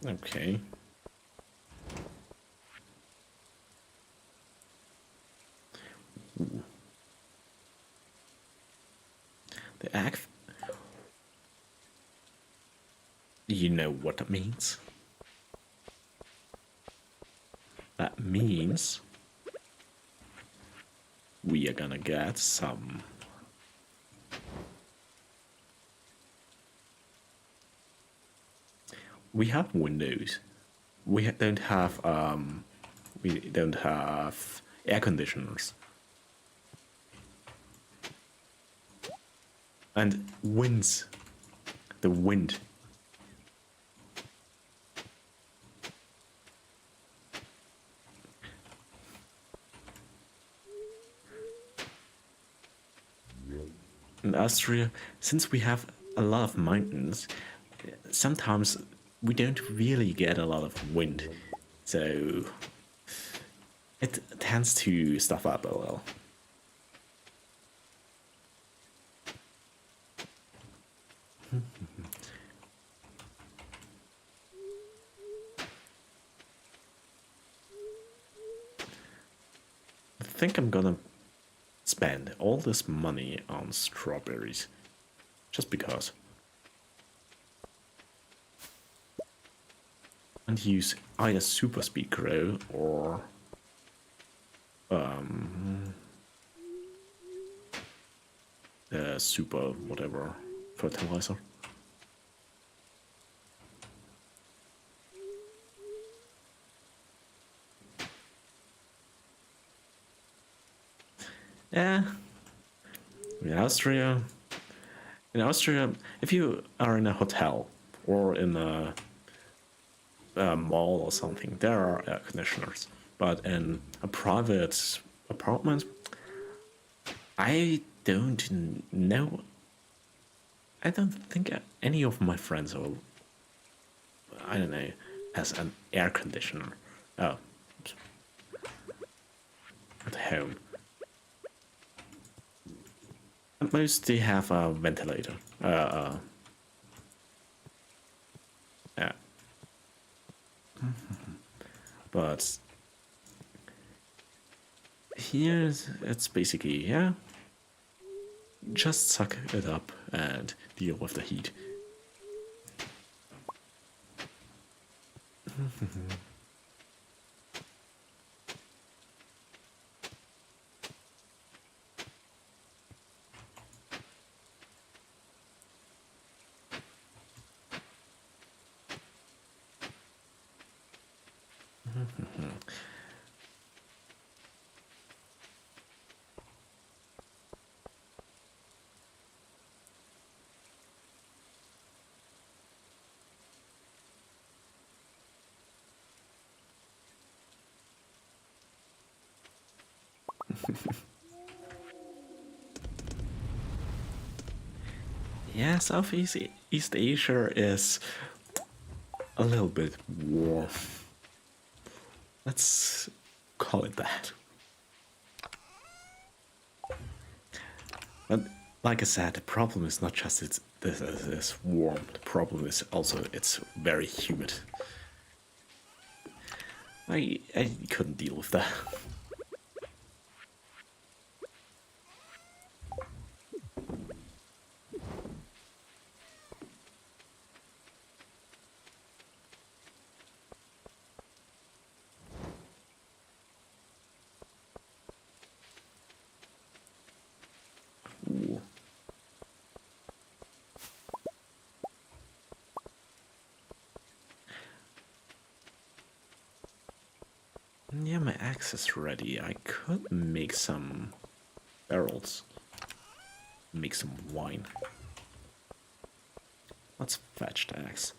Okay. Ooh. The egg. You know what that means? That means we are gonna get some we have windows. We don't have air conditioners. And winds. The wind. In Austria, since we have a lot of mountains, sometimes we don't really get a lot of wind, so it tends to stuff up a little. I think I'm gonna spend all this money on strawberries, just because. And use either super speed grow or super whatever fertilizer. Yeah, in Austria, if you are in a hotel or in a mall or something, there are air conditioners. But in a private apartment, I don't know. I don't think any of my friends or I don't know has an air conditioner. Oh, at home. At most they have a ventilator. Yeah. But here it's basically, yeah, just suck it up and deal with the heat. Yeah, Southeast East Asia is a little bit warm. Let's call it that. But like I said, the problem is not just this warm. The problem is also it's very humid. I couldn't deal with that. Ooh. Yeah, my axe is ready. I could make some barrels. Make some wine. Let's fetch the axe.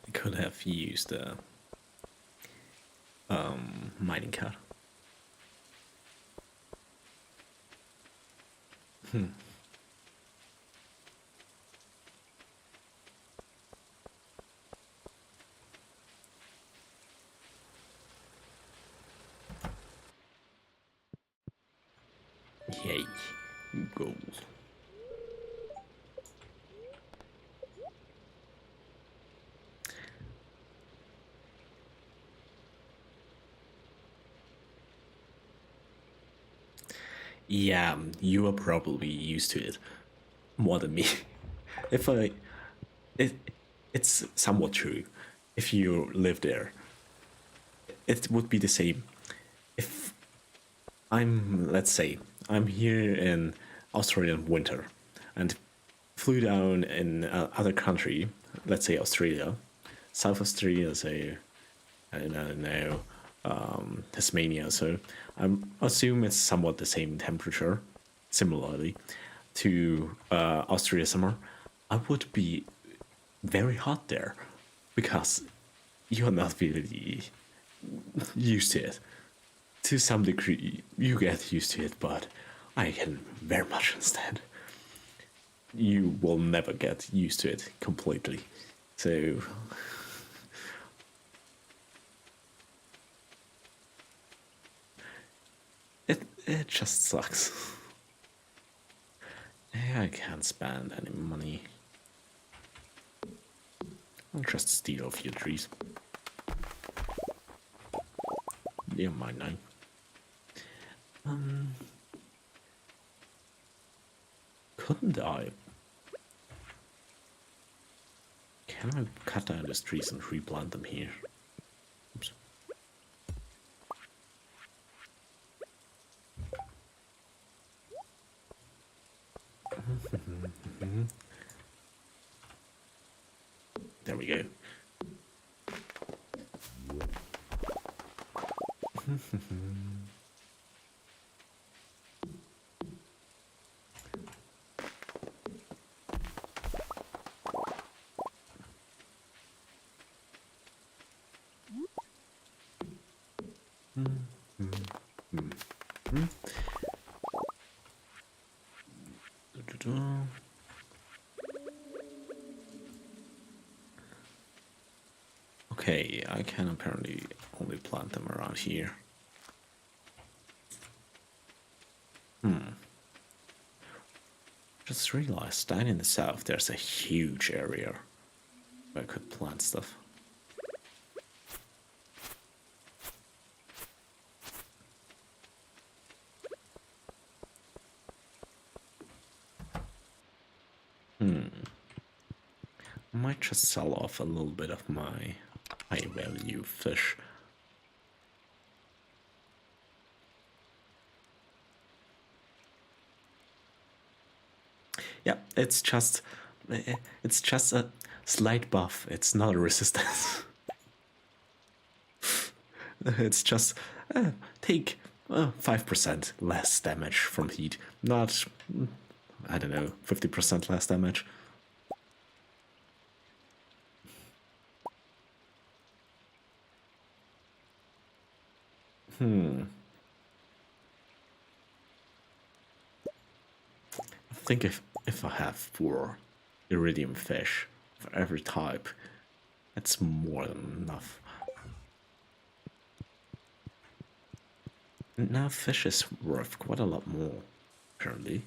I could have used a mining cart. Yay, gold. Yeah, you are probably used to it more than me. If I, it, it's somewhat true. If you live there, it would be the same. If let's say, I'm here in Australian winter, and flew down in other country, let's say Australia, South Australia, say, I don't know, Tasmania. So I assume it's somewhat the same temperature, similarly to Australia summer. I would be very hot there because you're not really used to it. To some degree, you get used to it, but I can very much understand. You will never get used to it completely. So it just sucks. I can't spend any money. I'll just steal a few trees. Never mind now. Couldn't I? Can I cut down these trees and replant them here? Oops. There we go. Okay, I can apparently only plant them around here. Just realized down in the south there's a huge area where I could plant stuff. I might just sell off a little bit of my high value fish. Yeah, it's just a slight buff. It's not a resistance. It's just take 5% less damage from heat. Not, I don't know, 50% less damage. I think if I have 4 iridium fish for every type, that's more than enough. And now fish is worth quite a lot more, apparently.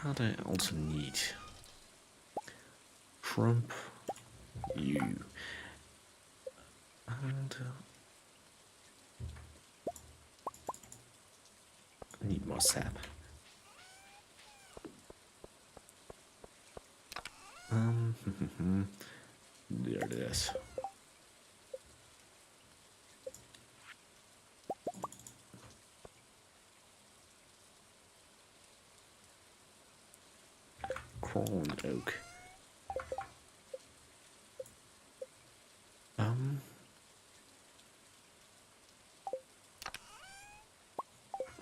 But I also need shrimp, you, and I need more sap. There it is. Corn oak.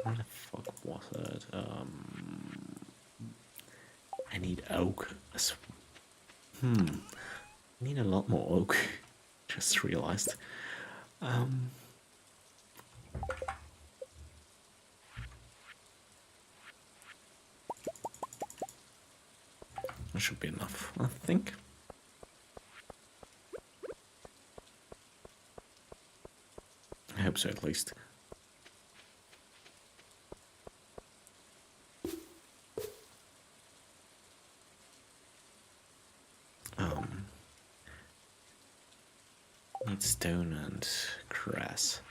Where the fuck was it? I need oak. I need a lot more oak. Just realized. That should be enough, I think. I hope so, at least. Need stone and grass.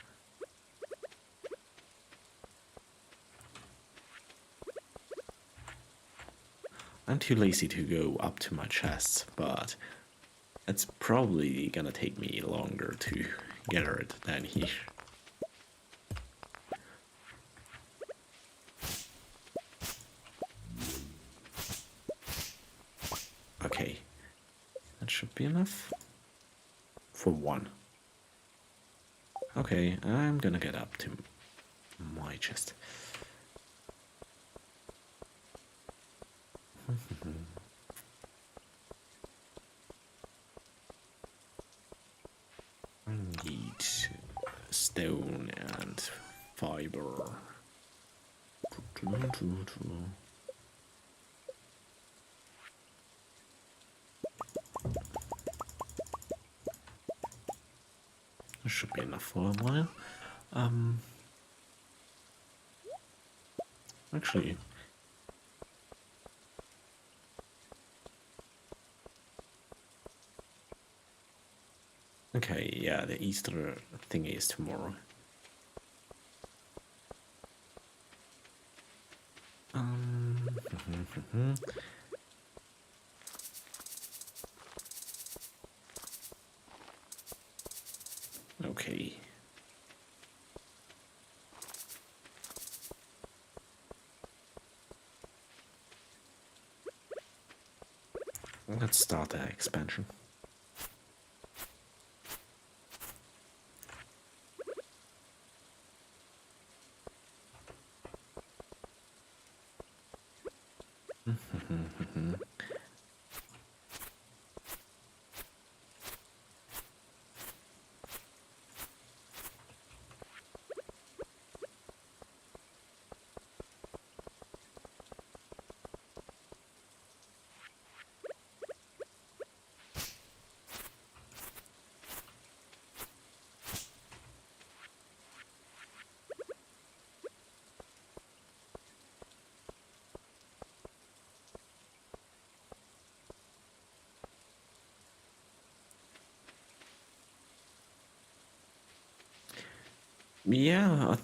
I'm too lazy to go up to my chests, but it's probably gonna take me longer to gather it than here. Okay, that should be enough for 1. Okay, I'm gonna get up to my chest. I need stone and fiber. That should be enough for a while. Actually, okay, yeah, the Easter thing is tomorrow. Okay. Let's start the expansion. Yeah, I